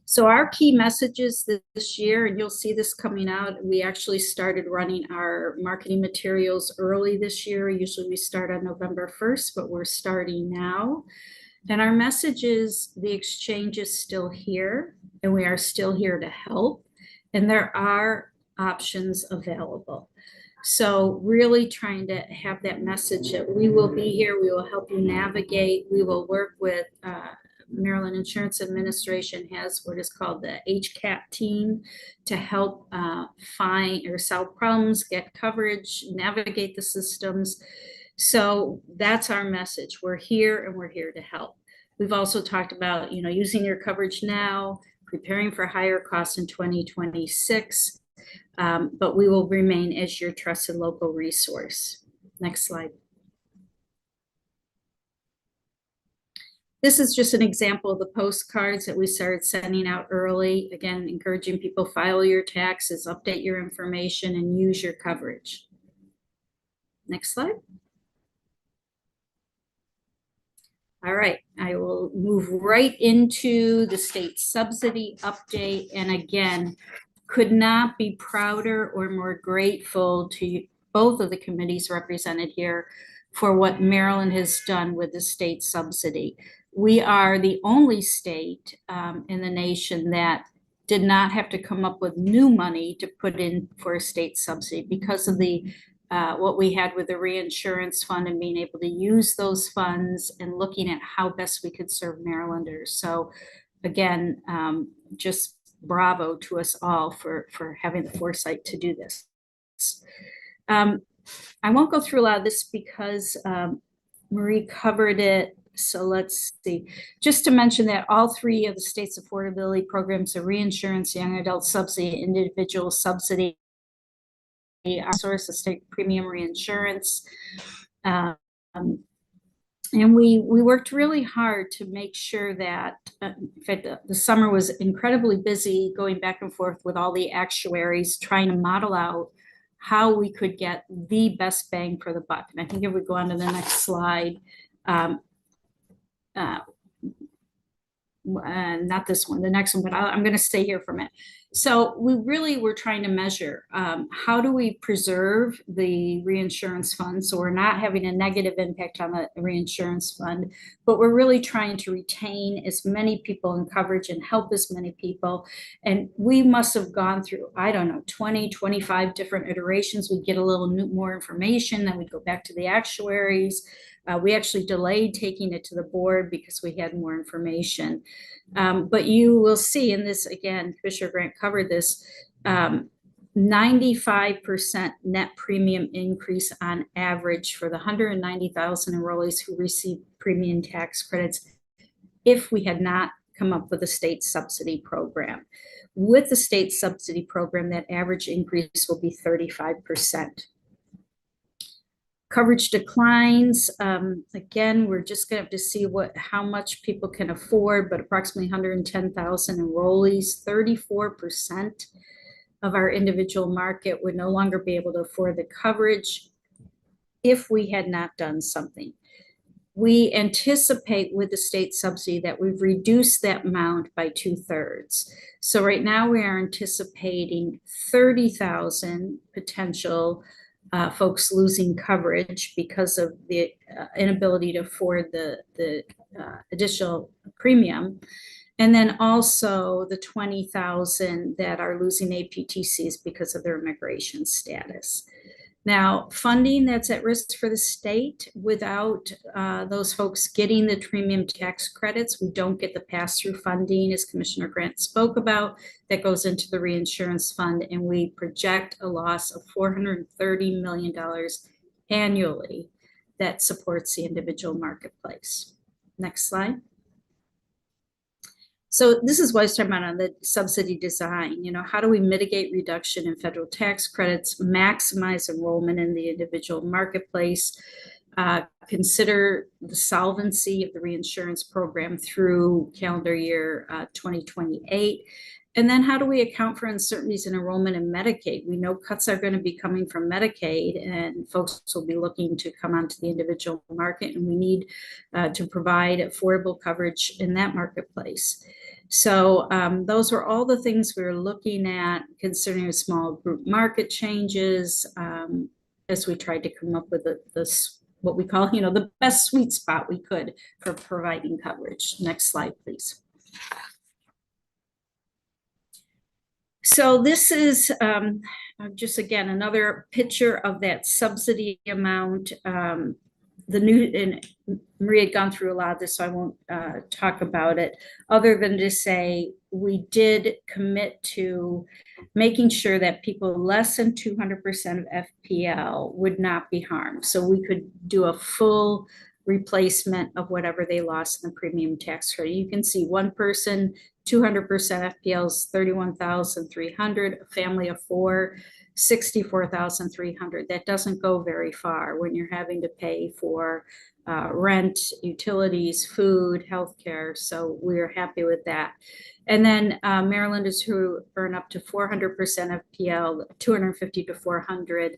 So our key messages this year, and you'll see this coming out, we actually started running our marketing materials early this year. Usually we start on November 1st, but we're starting now. And our message is the exchange is still here, and we are still here to help, and there are options available. So really trying to have that message that we will be here, we will help you navigate, we will work with Maryland Insurance Administration has what is called the HCAT team to help find or solve problems, get coverage, navigate the systems. So that's our message. We're here and we're here to help. We've also talked about, using your coverage now, preparing for higher costs in 2026. But we will remain as your trusted local resource. Next slide. This is just an example of the postcards that we started sending out early. Again, encouraging people file your taxes, update your information, and use your coverage. Next slide. All right, I will move right into the state subsidy update. And again, could not be prouder or more grateful to both of the committees represented here for what Maryland has done with the state subsidy. We are the only state in the nation that did not have to come up with new money to put in for a state subsidy because of the what we had with the reinsurance fund and being able to use those funds and looking at how best we could serve Marylanders. So again, just bravo to us all for having the foresight to do this. I won't go through a lot of this because Marie covered it. So let's see. Just to mention that all three of the state's affordability programs, the reinsurance, young adult subsidy, individual subsidy, our source of state premium reinsurance. And we worked really hard to make sure that, in fact, the summer was incredibly busy going back and forth with all the actuaries, trying to model out how we could get the best bang for the buck. And I think if we go on to the next slide, not this one, the next one, but I'm going to stay here for a minute. So we really were trying to measure how do we preserve the reinsurance fund so we're not having a negative impact on the reinsurance fund, but we're really trying to retain as many people in coverage and help as many people. And we must have gone through, I don't know, 20, 25 different iterations. We'd get a little more information, then we'd go back to the actuaries. We actually delayed taking it to the board because we had more information. But you will see in this, again, Commissioner Grant covered this, 95% net premium increase on average for the 190,000 enrollees who received premium tax credits if we had not come up with a state subsidy program. With the state subsidy program, that average increase will be 35%. Coverage declines. Again, we're just going to have to see how much people can afford, but approximately 110,000 enrollees, 34% of our individual market would no longer be able to afford the coverage if we had not done something. We anticipate with the state subsidy that we've reduced that amount by 2/3. So right now we are anticipating 30,000 potential folks losing coverage because of the inability to afford the additional premium. And then also the 20,000 that are losing APTCs because of their immigration status. Now, funding that's at risk for the state, without those folks getting the premium tax credits, we don't get the pass-through funding, as Commissioner Grant spoke about, that goes into the reinsurance fund, and we project a loss of $430 million annually that supports the individual marketplace. Next slide. So this is what I was talking about on the subsidy design. How do we mitigate reduction in federal tax credits, maximize enrollment in the individual marketplace, consider the solvency of the reinsurance program through calendar year 2028, and then how do we account for uncertainties in enrollment in Medicaid? We know cuts are going to be coming from Medicaid, and folks will be looking to come onto the individual market, and we need to provide affordable coverage in that marketplace. So those were all the things we were looking at, considering a small group market changes, as we tried to come up with this, what we call, the best sweet spot we could for providing coverage. Next slide, please. So this is just, again, another picture of that subsidy amount. And Maria had gone through a lot of this, so I won't talk about it, other than to say we did commit to making sure that people less than 200% of FPL would not be harmed. So we could do a full replacement of whatever they lost in the premium tax credit. You can see one person, 200% FPL is $31,300, a family of four, $64,300. That doesn't go very far when you're having to pay for rent, utilities, food, healthcare. So we're happy with that. And then Marylanders who earn up to 400% FPL, 250 to 400,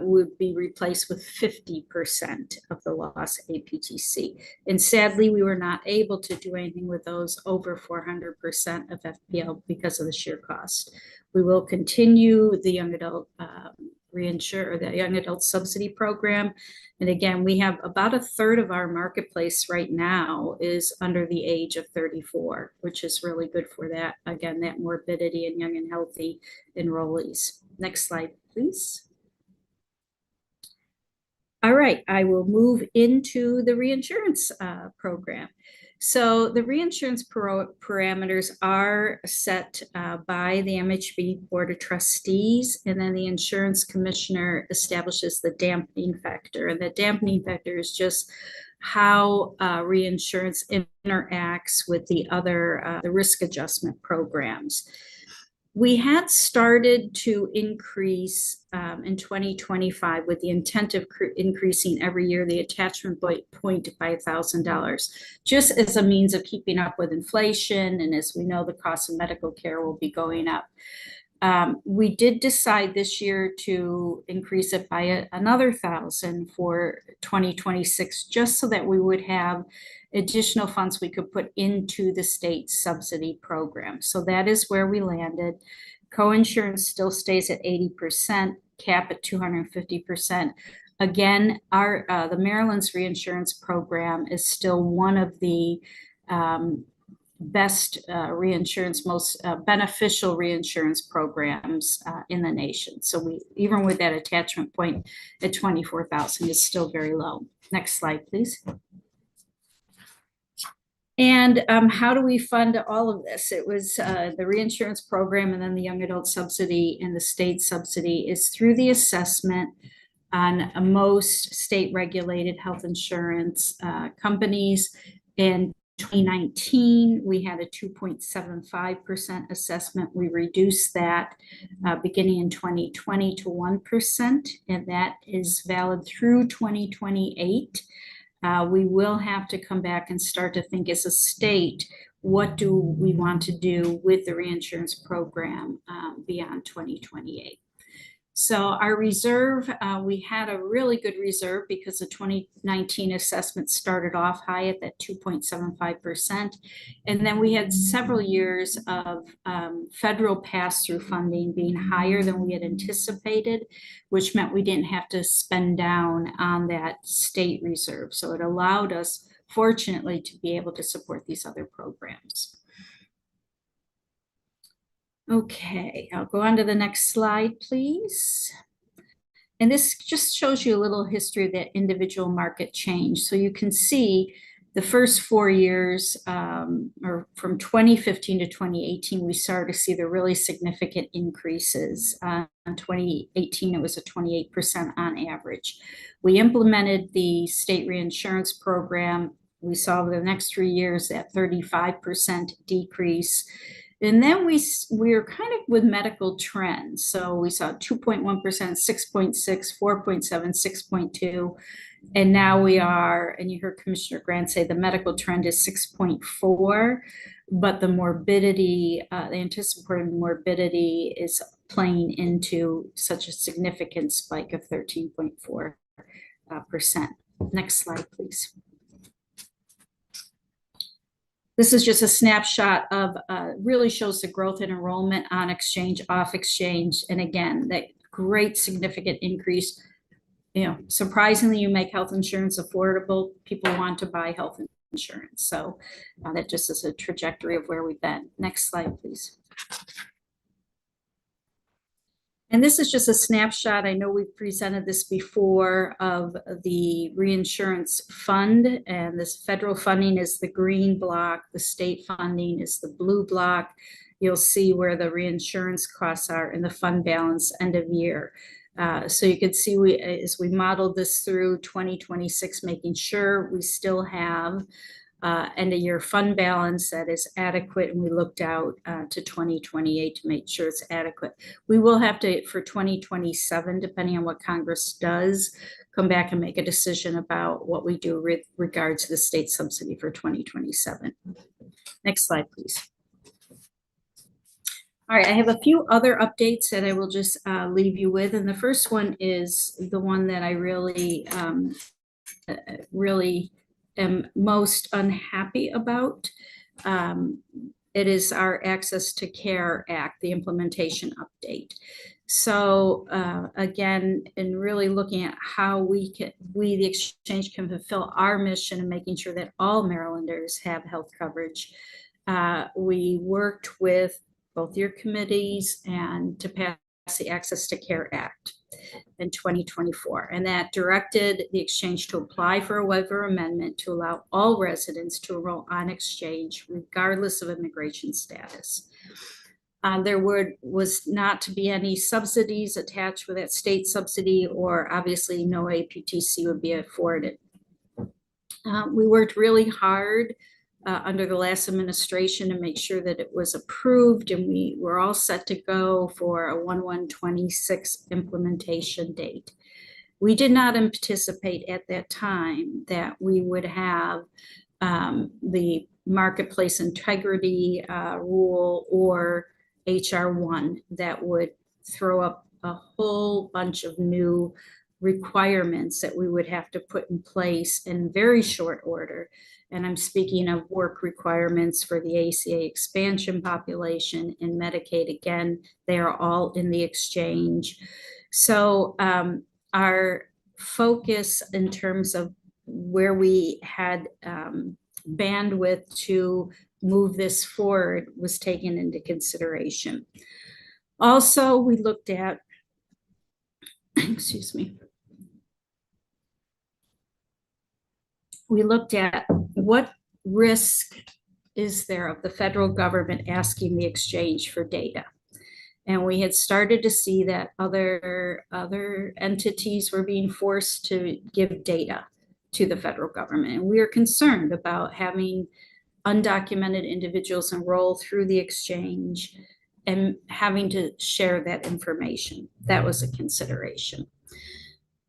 would be replaced with 50% of the lost APTC. And sadly, we were not able to do anything with those over 400% of FPL because of the sheer cost. We will continue the young adult the young adult subsidy program. And again, we have about 1/3 of our marketplace right now is under the age of 34, which is really good for that. Again, that morbidity in young and healthy enrollees. Next slide, please. All right, I will move into the reinsurance program. So the reinsurance parameters are set by the MHB Board of Trustees, and then the insurance commissioner establishes the dampening factor. And the dampening factor is just how reinsurance interacts with the other the risk adjustment programs. We had started to increase in 2025 with the intent of increasing every year the attachment point by $1,000, just as a means of keeping up with inflation. And as we know, the cost of medical care will be going up. We did decide this year to increase it by another $1,000 for 2026, just so that we would have additional funds we could put into the state subsidy program. So that is where we landed. Coinsurance still stays at 80%, cap at 250%. Again, the Maryland's reinsurance program is still one of the best reinsurance, most beneficial reinsurance programs in the nation. So we, even with that attachment point at 24,000, is still very low. Next slide, please. And how do we fund all of this? It was the reinsurance program, and then the young adult subsidy and the state subsidy is through the assessment on most state regulated health insurance companies, and 2019, we had a 2.75% assessment. We reduced that beginning in 2020 to 1%, and that is valid through 2028. We will have to come back and start to think as a state, what do we want to do with the reinsurance program beyond 2028? So our reserve, we had a really good reserve because the 2019 assessment started off high at that 2.75%. And then we had several years of federal pass-through funding being higher than we had anticipated, which meant we didn't have to spend down on that state reserve. So it allowed us, fortunately, to be able to support these other programs. Okay, I'll go on to the next slide, please. And this just shows you a little history of that individual market change. So you can see the first 4 years, or from 2015 to 2018, we started to see the really significant increases. In 2018, it was a 28% on average. We implemented the state reinsurance program. We saw the next 3 years that 35% decrease. And then we were kind of with medical trends. So we saw 2.1%, 6.6, 4.7, 6.2. And now we are, and you heard Commissioner Grant say the medical trend is 6.4, but the morbidity, the anticipated morbidity is playing into such a significant spike of 13.4%. Next slide, please. This is just a snapshot of, really shows the growth in enrollment on exchange, off exchange. And again, that great significant increase. You know, surprisingly, you make health insurance affordable, people want to buy health insurance. So that just is a trajectory of where we've been. Next slide, please. And this is just a snapshot. I know we've presented this before of the reinsurance fund, and this federal funding is the green block. The state funding is the blue block. You'll see where the reinsurance costs are in the fund balance end of year. So you can see as we modeled this through 2026, making sure we still have end of year fund balance that is adequate, and we looked out to 2028 to make sure it's adequate. We will have to, for 2027, depending on what Congress does, come back and make a decision about what we do with regards to the state subsidy for 2027. Next slide, please. All right, I have a few other updates that I will just leave you with. And the first one is the one that I really, am most unhappy about. It is our Access to Care Act, the implementation update. So again, in really looking at how we, the exchange, can fulfill our mission and making sure that all Marylanders have health coverage, we worked with both your committees and to pass the Access to Care Act in 2024, and that directed the exchange to apply for a waiver amendment to allow all residents to enroll on exchange regardless of immigration status. There was not to be any subsidies attached with that state subsidy, or obviously no APTC would be afforded. We worked really hard under the last administration to make sure that it was approved, and we were all set to go for a 1/1/26 implementation date. We did not anticipate at that time that we would have the marketplace integrity rule or HR 1 that would throw up a whole bunch of new requirements that we would have to put in place in very short order. And I'm speaking of work requirements for the ACA expansion population and Medicaid. Again, they are all in the exchange. So our focus in terms of where we had bandwidth to move this forward was taken into consideration. Also, we looked at, excuse me, we looked at what risk is there of the federal government asking the exchange for data. And we had started to see that other entities were being forced to give data to the federal government. And we are concerned about having undocumented individuals enroll through the exchange and having to share that information. That was a consideration.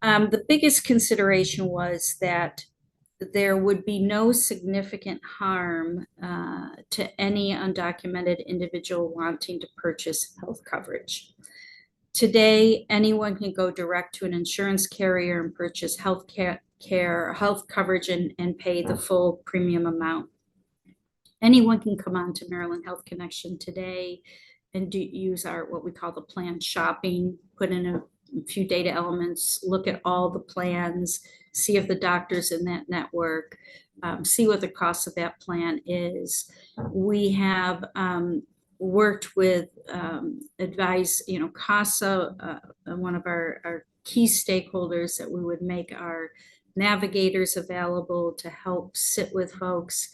The biggest consideration was that there would be no significant harm to any undocumented individual wanting to purchase health coverage. Today, anyone can go direct to an insurance carrier and purchase health coverage and pay the full premium amount. Anyone can come on to Maryland Health Connection today and use our what we call the plan shopping, put in a few data elements, look at all the plans, see if the doctor's in that network, see what the cost of that plan is. We have worked with CASA, one of our key stakeholders, that we would make our navigators available to help sit with folks.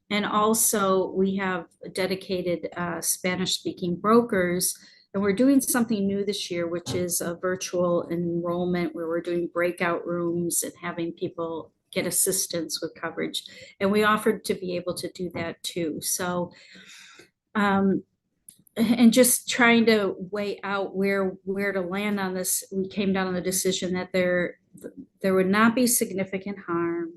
And also we have dedicated Spanish-speaking brokers. And we're doing something new this year, which is a virtual enrollment where we're doing breakout rooms and having people get assistance with coverage. And we offered to be able to do that too. So, and just trying to weigh out where to land on this, we came down on the decision that there would not be significant harm,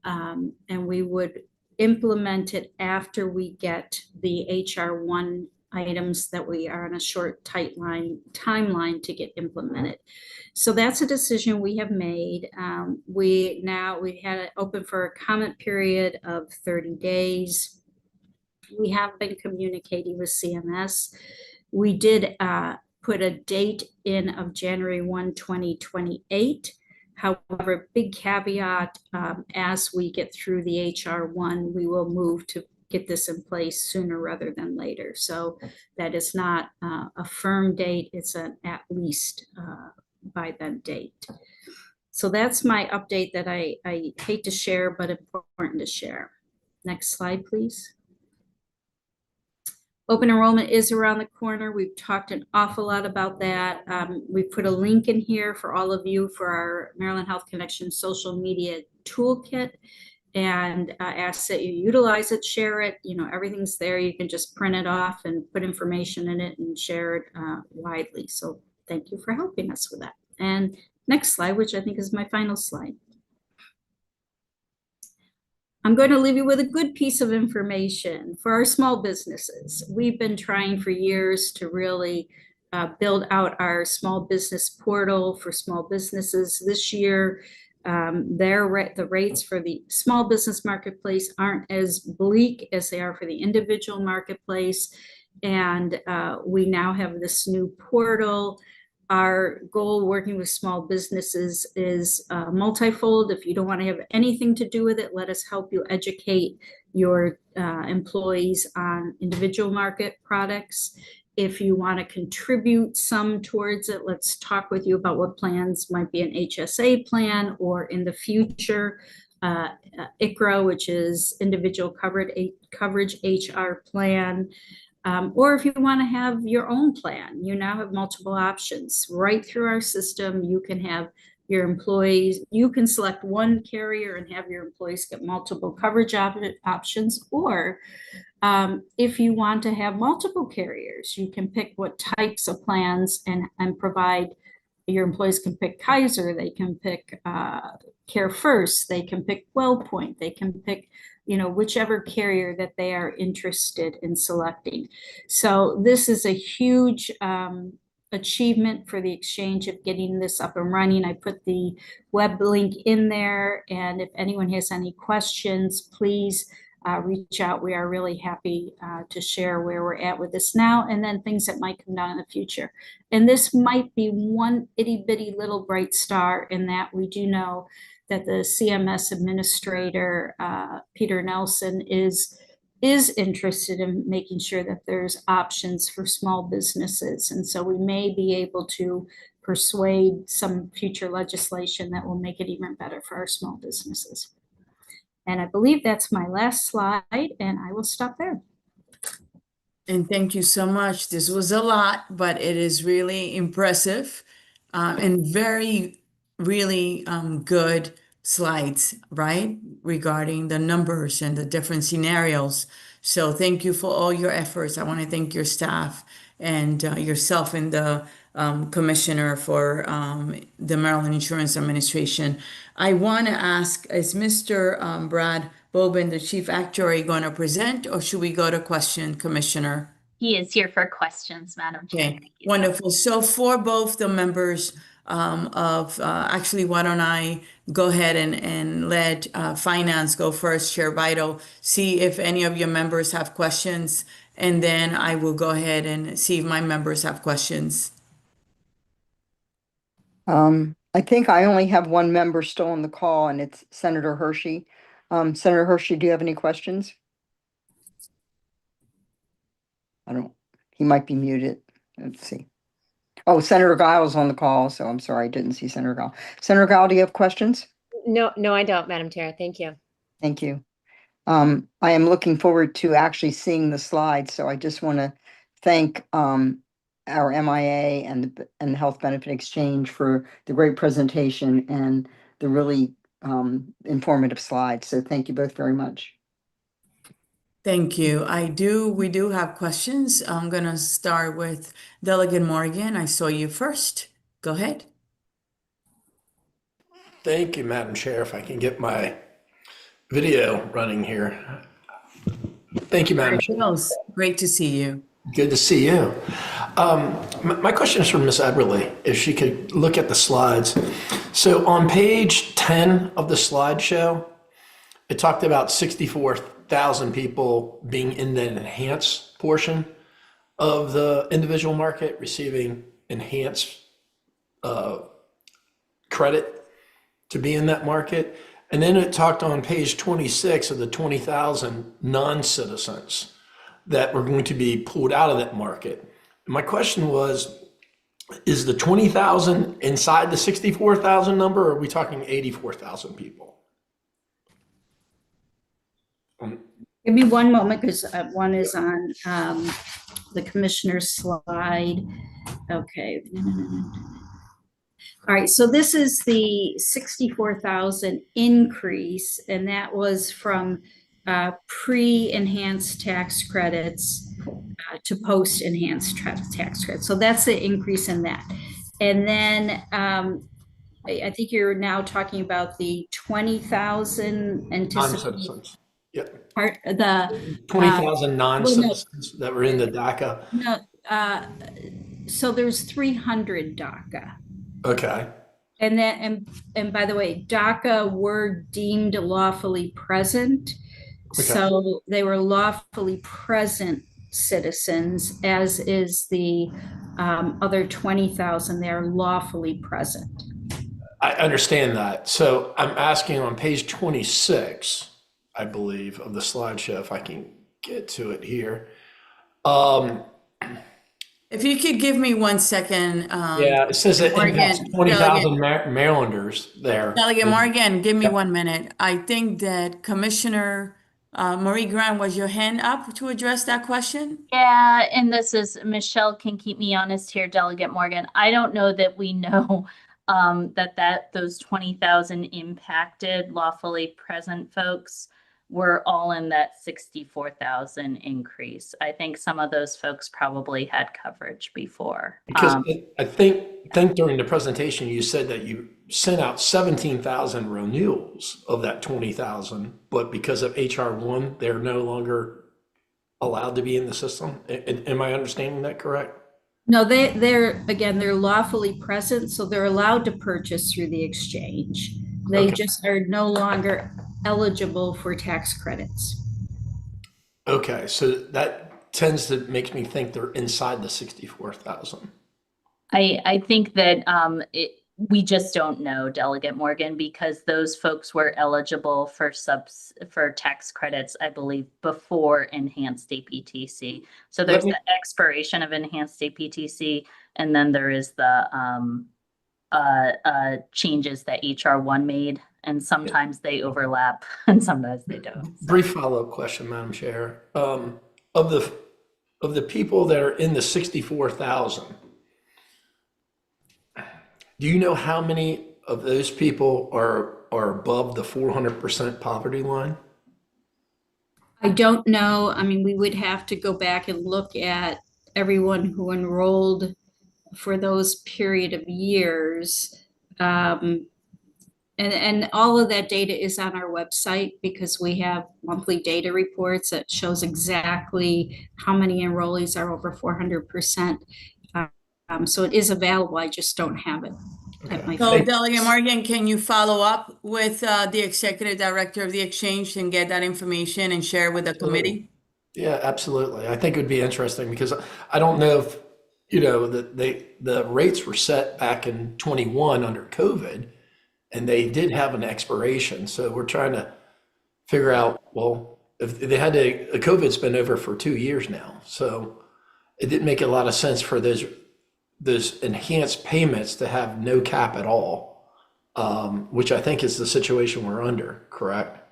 and we would implement it after we get the HR1 items that we are on a short, tight timeline to get implemented. So that's a decision we have made. We had it open for a comment period of 30 days. We have been communicating with CMS. We did put a date in of January 1, 2028. However, big caveat, as we get through the HR1, we will move to get this in place sooner rather than later. So that is not a firm date, it's an at least by that date. So that's my update that I hate to share, but important to share. Next slide, please. Open enrollment is around the corner. We've talked an awful lot about that. We put a link in here for all of you for our Maryland Health Connection social media toolkit, and ask that you utilize it, share it. You know, everything's there. You can just print it off and put information in it and share it widely. So thank you for helping us with that. And next slide, which I think is my final slide. I'm going to leave you with a good piece of information for our small businesses. We've been trying for years to really build out our small business portal for small businesses. This year, the rates for the small business marketplace aren't as bleak as they are for the individual marketplace. And we now have this new portal. Our goal working with small businesses is multifold. If you don't want to have anything to do with it, let us help you educate your employees on individual market products. If you want to contribute some towards it, let's talk with you about what plans might be an HSA plan, or in the future, ICHRA, which is individual coverage HR plan. Or if you want to have your own plan, you now have multiple options. Right through our system, you can have your employees, you can select one carrier and have your employees get multiple coverage options. Or if you want to have multiple carriers, you can pick what types of plans and provide. Your employees can pick Kaiser, they can pick Care First, they can pick WellPoint, they can pick, you know, whichever carrier that they are interested in selecting. So this is a huge achievement for the exchange of getting this up and running. I put the web link in there, and if anyone has any questions, please reach out. We are really happy to share where we're at with this now, and then things that might come down in the future. And this might be one itty bitty little bright star in that we do know that the CMS administrator, Peter Nelson, is interested in making sure that there's options for small businesses. And so we may be able to persuade some future legislation that will make it even better for our small businesses. And I believe that's my last slide, and I will stop there. And thank you so much. This was a lot, but it is really impressive and very, really good slides, right? Regarding the numbers and the different scenarios. So thank you for all your efforts. I want to thank your staff and yourself and the commissioner for the Maryland Insurance Administration. I want to ask, is Mr. Brad Bobin, the chief actuary, going to present, or should we go to question, Commissioner? He is here for questions, Madam Chair. Okay, Thank you so wonderful. So for both the members actually, why don't I go ahead and let Finance go first, Chair Vital, see if any of your members have questions, and then I will go ahead and see if my members have questions. I think I only have one member still on the call, and it's Senator Hershey. Senator Hershey, do you have any questions? He might be muted. Let's see. Oh, Senator Giles on the call, so I'm sorry, I didn't see Senator Giles. Senator Giles, do you have questions? No, I don't, Madam Chair. Thank you. Thank you. I am looking forward to actually seeing the slides, so I just want to thank our MIA and the Health Benefit Exchange for the great presentation and the really informative slides. So thank you both very much. Thank you. We do have questions. I'm gonna start with Delegate Morgan. I saw you first. Go ahead. Thank you, Madam Chair. If I can get my video running here. Thank you, Madam Chair. Great to see you. Good to see you. My question is for Ms. Eberly, if she could look at the slides. So on page 10 of the slideshow, it talked about 64,000 people being in the enhanced portion of the individual market, receiving enhanced credit to be in that market. And then it talked on page 26 of the 20,000 non-citizens that were going to be pulled out of that market. My question was, is the 20,000 inside the 64,000 number, or are we talking 84,000 people? Give me one moment, because one is on the commissioner's slide. Okay. All right, so this is the 64,000 increase, and that was from pre-enhanced tax credits to post-enhanced tax credits. So that's the increase in that. And then I think you're now talking about the 20,000 anticipated Non-citizens. Yep. part, the 20,000 non-citizens that were in the DACA. no, so there's 300 DACA. Okay. And then, and by the way, DACA were deemed lawfully present. Okay. So they were lawfully present citizens, as is the other 20,000, they're lawfully present. I understand that. So I'm asking on page 26, I believe, of the slideshow, if I can get to it here. If you could give me 1 second. Yeah, it says it impacts Morgan, 20,000 Marylanders there. Delegate Morgan, give me Yeah. 1 minute. I think that Commissioner Marie Grant, was your hand up to address that question? Yeah, and this is, Michelle can keep me honest here, Delegate Morgan. I don't know that we know that those 20,000 impacted lawfully present folks were all in that 64,000 increase. I think some of those folks probably had coverage before. Because I think during the presentation, you said that you sent out 17,000 renewals of that 20,000, but because of HR 1, they're no longer allowed to be in the system. Am I understanding that correct? No, they're lawfully present, so they're allowed to purchase through the exchange. They Okay. just are no longer eligible for tax credits. Okay, so that tends to make me think they're inside the 64,000. I think that we just don't know, Delegate Morgan, because those folks were eligible for tax credits, I believe, before enhanced APTC. So there's the expiration of enhanced APTC, and then there is the changes that HR 1 made, and sometimes they overlap and sometimes they don't. So. Brief follow-up question, Madam Chair. Of the people that are in the 64,000, do you know how many of those people are are above the 400% poverty line? I don't know. I mean, we would have to go back and look at everyone who enrolled for those period of years. And all of that data is on our website because we have monthly data reports that shows exactly how many enrollees are over 400%. So it is available. I just don't have it at my So Thank- Delegate Morgan, can you follow up with the executive director of the exchange and get that information and share with the committee? Yeah, absolutely. I think it would be interesting because I don't know if, you know, the rates were set back in 21 under COVID, and they did have an expiration. So we're trying to figure out, well, if they had to, COVID's been over for 2 years now. So it didn't make a lot of sense for those enhanced payments to have no cap at all, which I think is the situation we're under, correct?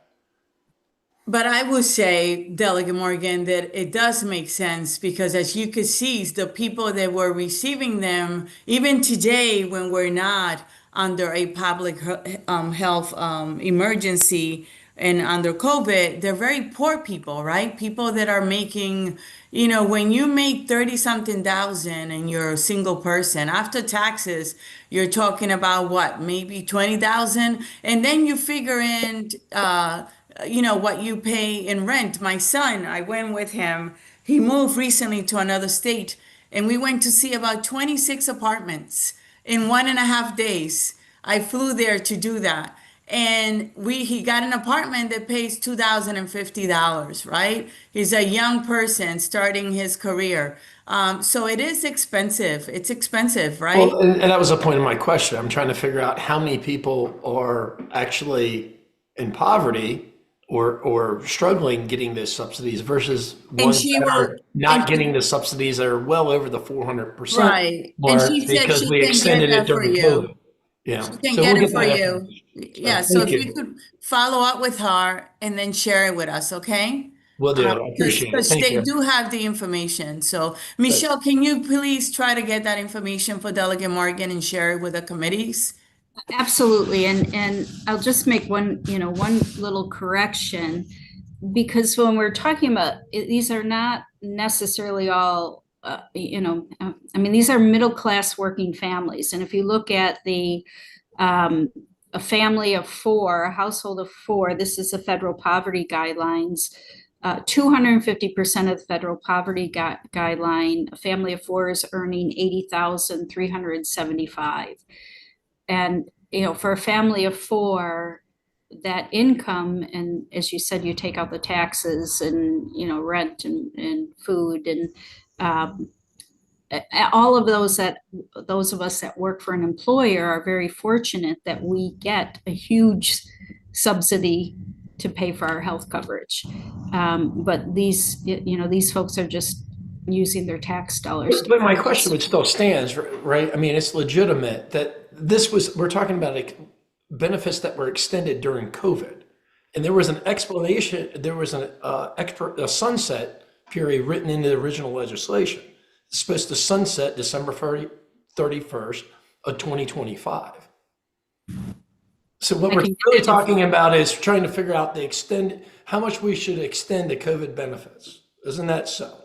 But I would say, Delegate Morgan, that it does make sense because as you could see, the people that were receiving them, even today when we're not under a public health emergency and under COVID, they're very poor people, right? People that are making, you know, when you make 30 something thousand and you're a single person, after taxes, you're talking about what, maybe 20,000? And then you figure in, you know, what you pay in rent. My son, I went with him. He moved recently to another state, and we went to see about 26 apartments in 1.5 days. I flew there to do that. And he got an apartment that pays $2,050, right? He's a young person starting his career. So it is expensive. It's expensive, right? Well, and that was the point of my question. I'm trying to figure out how many people are actually in poverty or struggling getting those subsidies versus ones she that are will- not and- getting the subsidies that are well over the 400% Right. And mark she said because she we can extended get it that for during you. COVID. Yeah. She can So get we'll it for that you. information. Yeah, so thank if you you. could follow up with her and then share it with us, okay? Will do. I appreciate it. Because Thank they you. do have the information. So Michelle, can you please try to get that information for Delegate Morgan and share it with the committees? Absolutely. And I'll just make one little correction. Because when we're talking about these are not necessarily all, I mean, these are middle class working families. And if you look at a family of four, a household of four, this is the federal poverty guidelines. 250% of the federal poverty guideline, a family of four is earning 80,375. And, for a family of four, that income, and as you said, you take out the taxes and rent and food and all of those of us that work for an employer are very fortunate that we get a huge subsidy to pay for our health coverage. But these folks are just using their tax dollars. But my question would still stands, right? I mean, it's legitimate that we're talking about benefits that were extended during COVID. And there was an explanation, there was a sunset period written into the original legislation. It's supposed to sunset December 31st of 2025. So what we're really talking about is trying to figure out how much we should extend the COVID benefits. Isn't that so?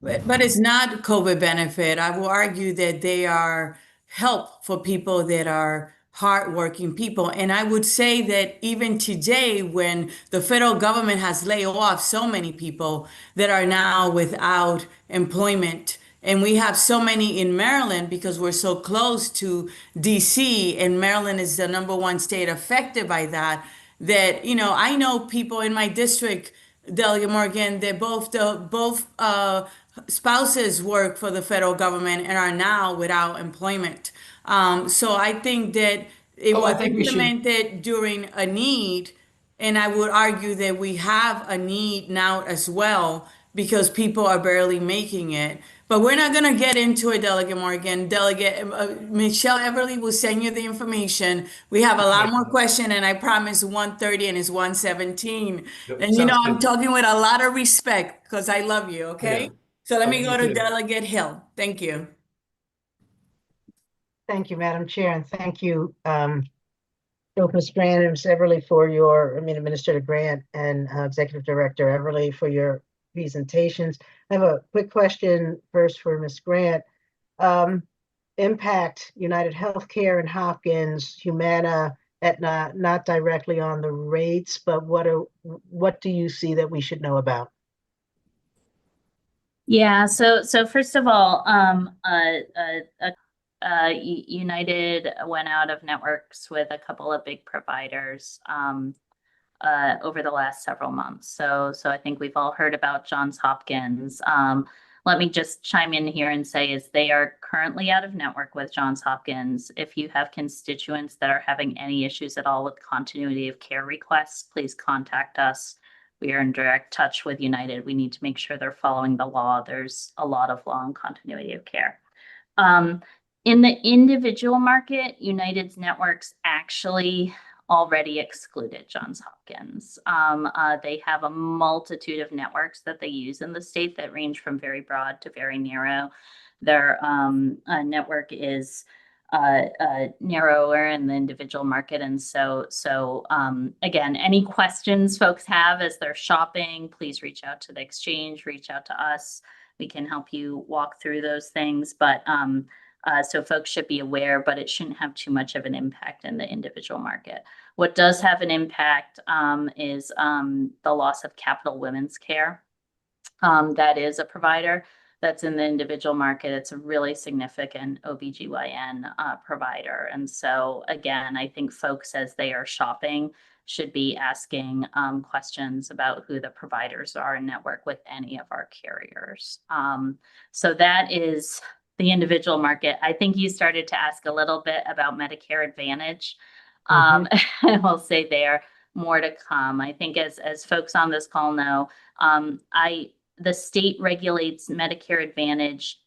But it's not COVID benefit. I will argue that they are help for people that are hardworking people. And I would say that even today, when the federal government has laid off so many people that are now without employment, and we have so many in Maryland because we're so close to DC, and Maryland is the #1 state affected by that, I know people in my district, Delegate Morgan, that both spouses work for the federal government and are now without employment. So I think that it I was think we should- implemented during a need, and I would argue that we have a need now as well because people are barely making it. But we're not going to get into it, Delegate Morgan. Michelle Everly will send you the information. We have a lot more questions, and I promise 1:30 and it's 1:17. Yep, And sounds I'm good. talking with a lot of respect because I love you, okay? Yeah. So let me go Me to too. Delegate Hill. Thank you. Thank you, Madam Chair, and thank you, both Ms. Grant and Ms. Everly Administrator Grant and Executive Director Everly for your presentations. I have a quick question first for Ms. Grant. Impact United Healthcare and Hopkins, Humana, Aetna, not directly on the rates, but what do you see that we should know about? Yeah, so first of all, United went out of networks with a couple of big providers over the last several months. So I think we've all heard about Johns Hopkins. Let me just chime in here and say is they are currently out of network with Johns Hopkins. If you have constituents that are having any issues at all with continuity of care requests, please contact us. We are in direct touch with United. We need to make sure they're following the law. There's a lot of law and continuity of care. In the individual market, United's networks actually already excluded Johns Hopkins. They have a multitude of networks that they use in the state that range from very broad to very narrow. Their network is narrower in the individual market. And so again, any questions folks have as they're shopping, please reach out to the exchange, reach out to us. We can help you walk through those things. But so folks should be aware, but it shouldn't have too much of an impact in the individual market. What does have an impact is the loss of Capital Women's Care. That is a provider that's in the individual market. It's a really significant OBGYN provider. And so again, I think folks as they are shopping should be asking questions about who the providers are and network with any of our carriers. So that is the individual market. I think you started to ask a little bit about Medicare Advantage. And I'll say there more to come. I think as folks on this call know, the state regulates Medicare Advantage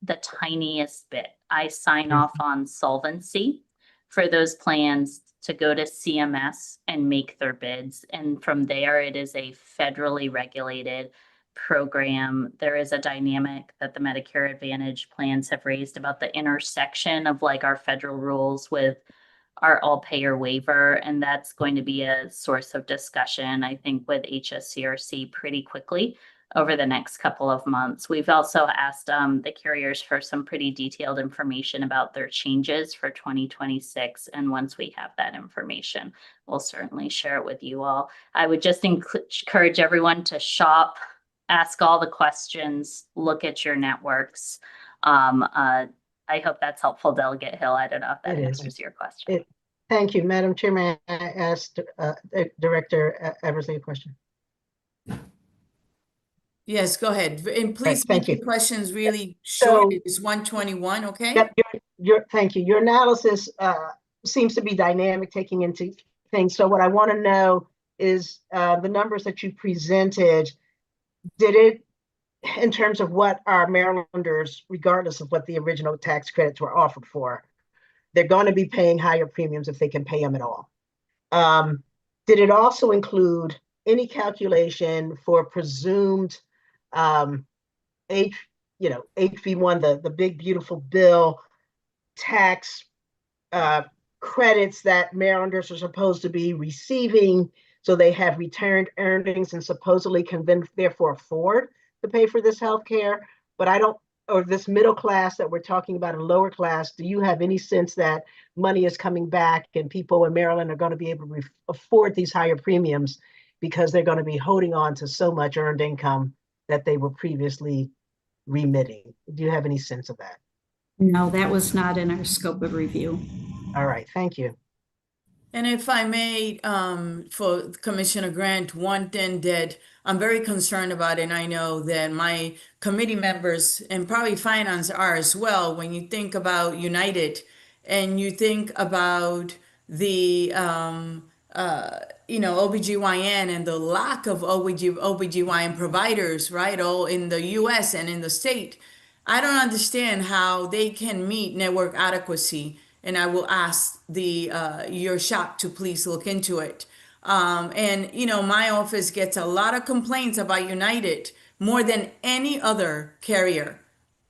the tiniest bit. I sign off on solvency for those plans to go to CMS and make their bids. And from there, it is a federally regulated program. There is a dynamic that the Medicare Advantage plans have raised about the intersection of like our federal rules with our all-payer waiver, and that's going to be a source of discussion, I think, with HSCRC pretty quickly over the next couple of months. We've also asked the carriers for some pretty detailed information about their changes for 2026, and once we have that information, we'll certainly share it with you all. I would just encourage everyone to shop, ask all the questions, look at your networks. I hope that's helpful, Delegate Hill. I don't know if that answers your question. Thank you, Madam Chairman. I asked Director Eversley a question. Yes, go ahead. And please Thank make you. your questions really short. So- It's 1:21, okay? Yep, thank you. Your analysis seems to be dynamic, taking into things. So what I want to know is the numbers that you presented, did it, in terms of what our Marylanders, regardless of what the original tax credits were offered for, they're going to be paying higher premiums if they can pay them at all. Did it also include any calculation for presumed HB1, the big beautiful bill tax credits that Marylanders are supposed to be receiving, so they have returned earnings and supposedly can then therefore afford to pay for this health care? But I don't, or this middle class that we're talking about, a lower class, do you have any sense that money is coming back and people in Maryland are going to be able to afford these higher premiums because they're going to be holding on to so much earned income that they were previously remitting? Do you have any sense of that? No, that was not in our scope of review. All right, thank you. And if I may, for Commissioner Grant, one thing that I'm very concerned about, and I know that my committee members and probably finance are as well, when you think about United and you think about the, OBGYN and the lack of OBGYN providers, right, all in the US and in the state, I don't understand how they can meet network adequacy. And I will ask your shop to please look into it. My office gets a lot of complaints about United more than any other carrier,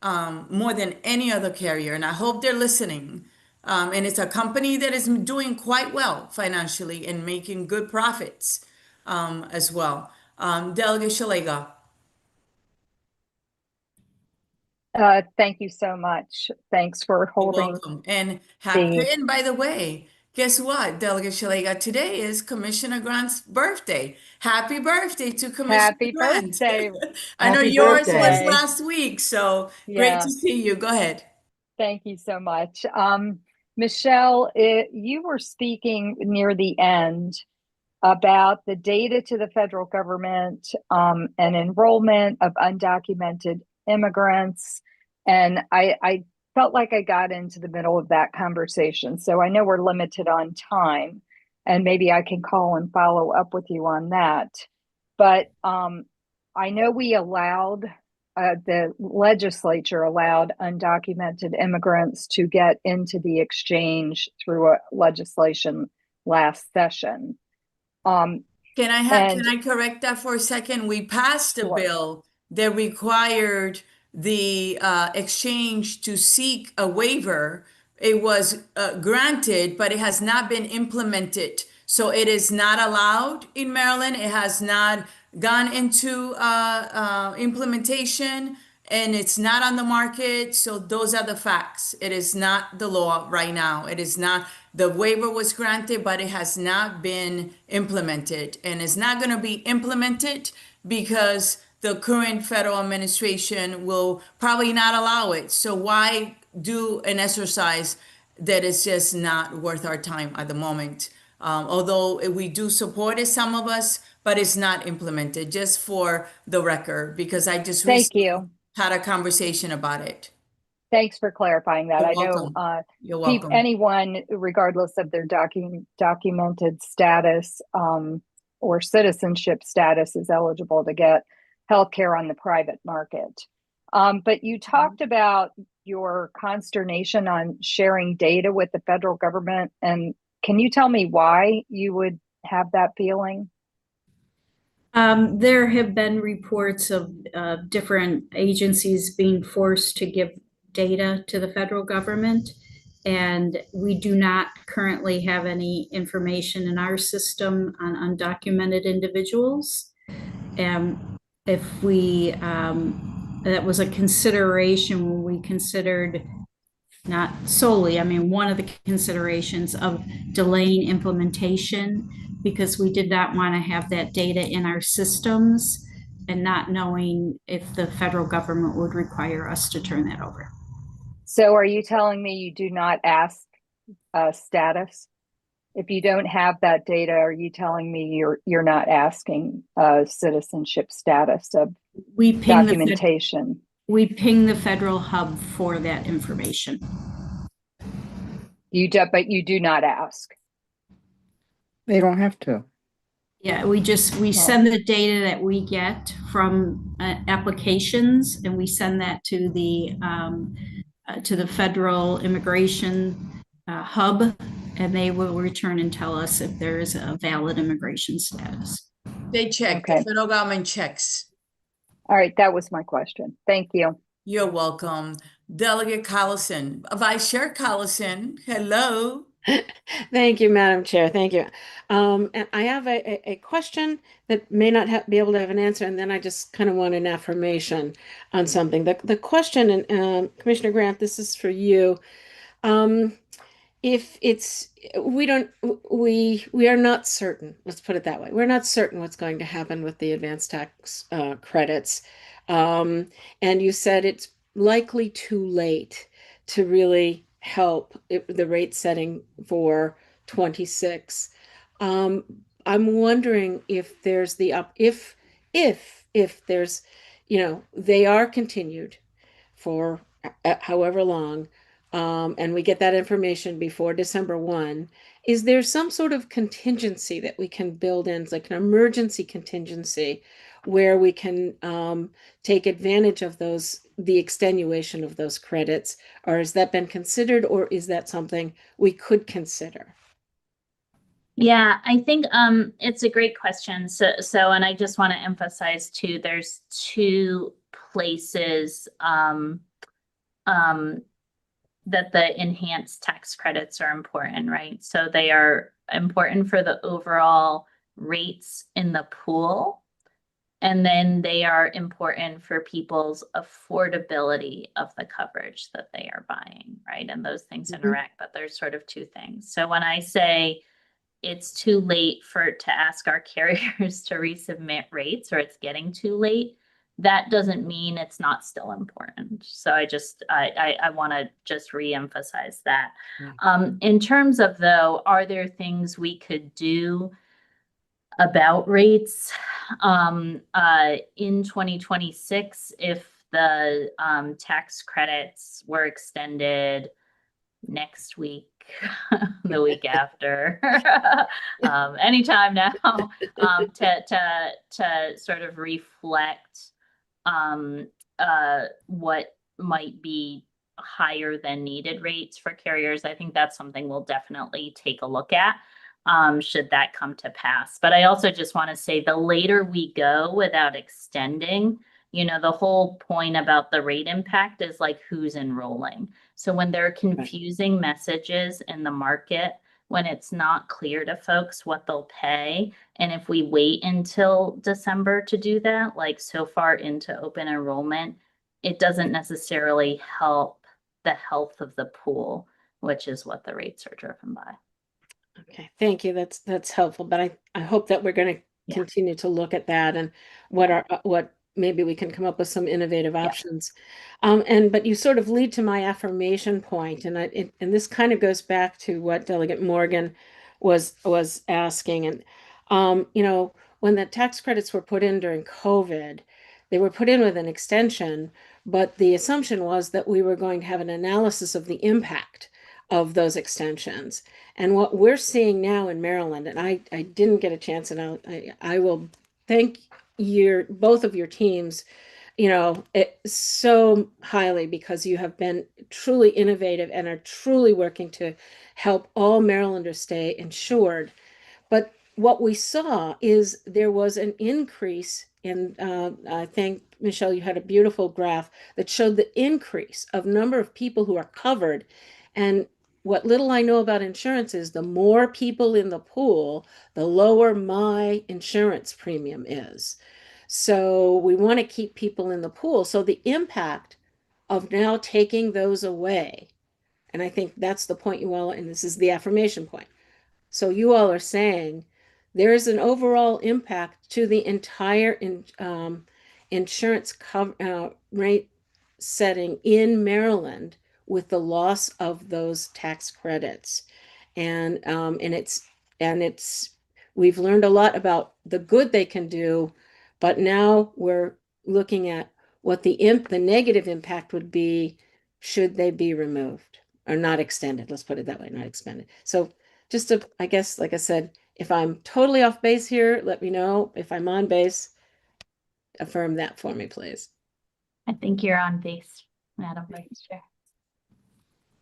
And I hope they're listening. And it's a company that is doing quite well financially and making good profits as well. Delegate Shalega. Thank you so much. Thanks for You're holding welcome. And the, and by the way, guess what, Delegate Shalega? Today is Commissioner Grant's birthday. Happy birthday to Commissioner happy Grant. birthday. I know Happy yours was birthday. last week, so great to Yeah, see you. Go ahead. thank you so much. Michelle, you were speaking near the end about the data to the federal government and enrollment of undocumented immigrants. And I felt like I got into the middle of that conversation. So I know we're limited on time, and maybe I can call and follow up with you on that. But I know we allowed, the legislature allowed undocumented immigrants to get into the exchange through a legislation last session. Can And I correct that for a second? We passed a sure. bill that required the exchange to seek a waiver. It was granted, but it has not been implemented. So it is not allowed in Maryland. It has not gone into implementation, and it's not on the market. So those are the facts. It is not the law right now. It is not, the waiver was granted, but it has not been implemented, and it's not going to be implemented because the current federal administration will probably not allow it. So why do an exercise that is just not worth our time at the moment? Although we do support it, some of us, but it's not implemented, just for the record, because I just Thank recently you. had a conversation about it. Thanks for clarifying that. You're I know welcome. You're welcome. anyone, regardless of their documented status or citizenship status, is eligible to get healthcare on the private market. But you talked about your consternation on sharing data with the federal government. And can you tell me why you would have that feeling? There have been reports of different agencies being forced to give data to the federal government, and we do not currently have any information in our system on undocumented individuals. And if we, that was a consideration when we considered, not solely, I mean, one of the considerations of delaying implementation, because we did not want to have that data in our systems and not knowing if the federal government would require us to turn that over. So are you telling me you do not ask status? If you don't have that data, are you telling me you're not asking citizenship status of We ping documentation? We ping the federal hub for that information. But you do not ask. They don't have to. Yeah, we send the data that we get from applications, and we send that to the federal immigration hub, and they will return and tell us if there is a valid immigration status. They check, Okay. the federal government checks. All right, that was my question. Thank you. You're welcome. Delegate Collison, Vice Chair Collison, hello. Thank you, Madam Chair. Thank you. And I have a question that may not be able to have an answer, and then I just kind of want an affirmation on something. The question, and Commissioner Grant, this is for you. If it's, we are not certain, let's put it that way. We're not certain what's going to happen with the advanced tax credits. And you said it's likely too late to really help the rate setting for 26. I'm wondering if there's if there's, they are continued for however long, and we get that information before December 1, is there some sort of contingency that we can build in, like an emergency contingency, where we can take advantage of the extenuation of those credits? Or has that been considered, or is that something we could consider? Yeah, I think it's a great question. So and I just want to emphasize too, there's two places that the enhanced tax credits are important, right? So they are important for the overall rates in the pool. And then they are important for people's affordability of the coverage that they are buying, right? And those things interact, but there's sort of two things. So when I say it's too late to ask our carriers to resubmit rates, or it's getting too late, that doesn't mean it's not still important. So I want to just reemphasize that. In terms of, though, are there things we could do about rates in 2026 if the tax credits were extended next week, the week after, anytime now, to sort of reflect what might be higher than needed rates for carriers. I think that's something we'll definitely take a look at, should that come to pass. But I also just want to say, the later we go without extending, the whole point about the rate impact is like who's enrolling. So when there are confusing messages in the market, when it's not clear to folks what they'll pay, and if we wait until December to do that, like so far into open enrollment, it doesn't necessarily help the health of the pool, which is what the rates are driven by. Okay, thank you. That's helpful. But I hope that we're going to continue to look at that and what maybe we can come up with some innovative options. But you sort of lead to my affirmation point, and and this kind of goes back to what Delegate Morgan was asking. And when the tax credits were put in during COVID, they were put in with an extension, but the assumption was that we were going to have an analysis of the impact of those extensions. And what we're seeing now in Maryland, and I didn't get a chance, and I will thank both of your teams, so highly, because you have been truly innovative and are truly working to help all Marylanders stay insured. But what we saw is there was an increase in, I think, Michelle, you had a beautiful graph that showed the increase of number of people who are covered. And what little I know about insurance is the more people in the pool, the lower my insurance premium is. So we want to keep people in the pool. So the impact of now taking those away, and I think that's the point you all, and this is the affirmation point. So you all are saying there is an overall impact to the entire insurance rate setting in Maryland with the loss of those tax credits. And we've learned a lot about the good they can do, but now we're looking at what the negative impact would be should they be removed or not extended. Let's put it that way, not expanded. So just to, I guess, like I said, if I'm totally off base here, let me know. If I'm on base, affirm that for me, please. I think you're on base, Madam Vice Chair.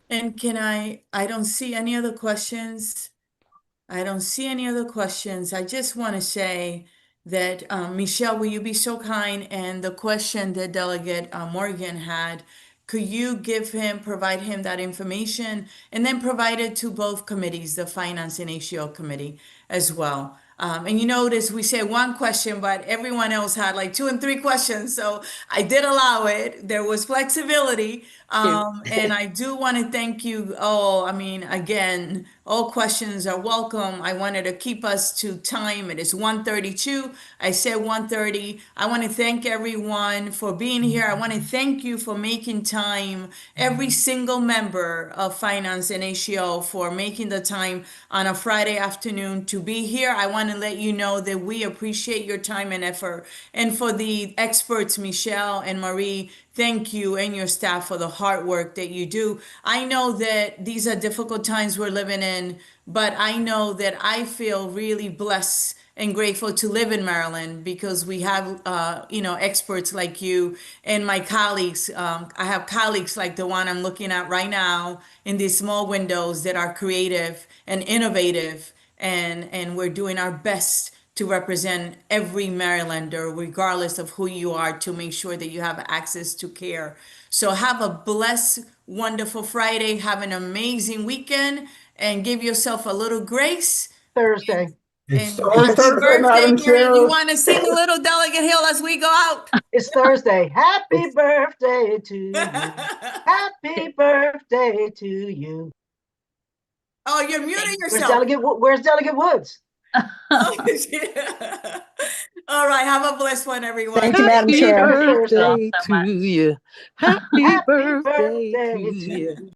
And I don't see any other questions. I don't see any other questions. I just want to say that, Michelle, will you be so kind? And the question that Delegate Morgan had, could you provide him that information, and then provide it to both committees, the Finance and HGO Committee as well? And you notice we say one question, but everyone else had like 2 and 3 questions. So I did allow it. There was flexibility. And I do want to thank you all. I mean, again, all questions are welcome. I wanted to keep us to time. It is 1:32. I said 1:30. I want to thank everyone for being here. I want to thank you for making time, every single member of Finance and HGO, for making the time on a Friday afternoon to be here. I want to let you know that we appreciate your time and effort. And for the experts, Michelle and Marie, thank you and your staff for the hard work that you do. I know that these are difficult times we're living in, but I know that I feel really blessed and grateful to live in Maryland because we have, experts like you and my colleagues. I have colleagues like the one I'm looking at right now in these small windows that are creative and innovative, and we're doing our best to represent every Marylander, regardless of who you are, to make sure that you have access to care. So have a blessed, wonderful Friday. Have an amazing weekend and give yourself a little grace. Thursday. And Thursday, happy birthday, Madam Gary. Chair. You want to sing a little Delegate Hill as we go out? It's Thursday. Happy birthday to you. Happy birthday to you. Oh, you're muting Where's yourself. Where's Delegate Woods? Oh, yeah. All right. Have a blessed one, everyone. Thank you, Madam Happy Chair. birthday to you. Happy Happy birthday birthday to to you.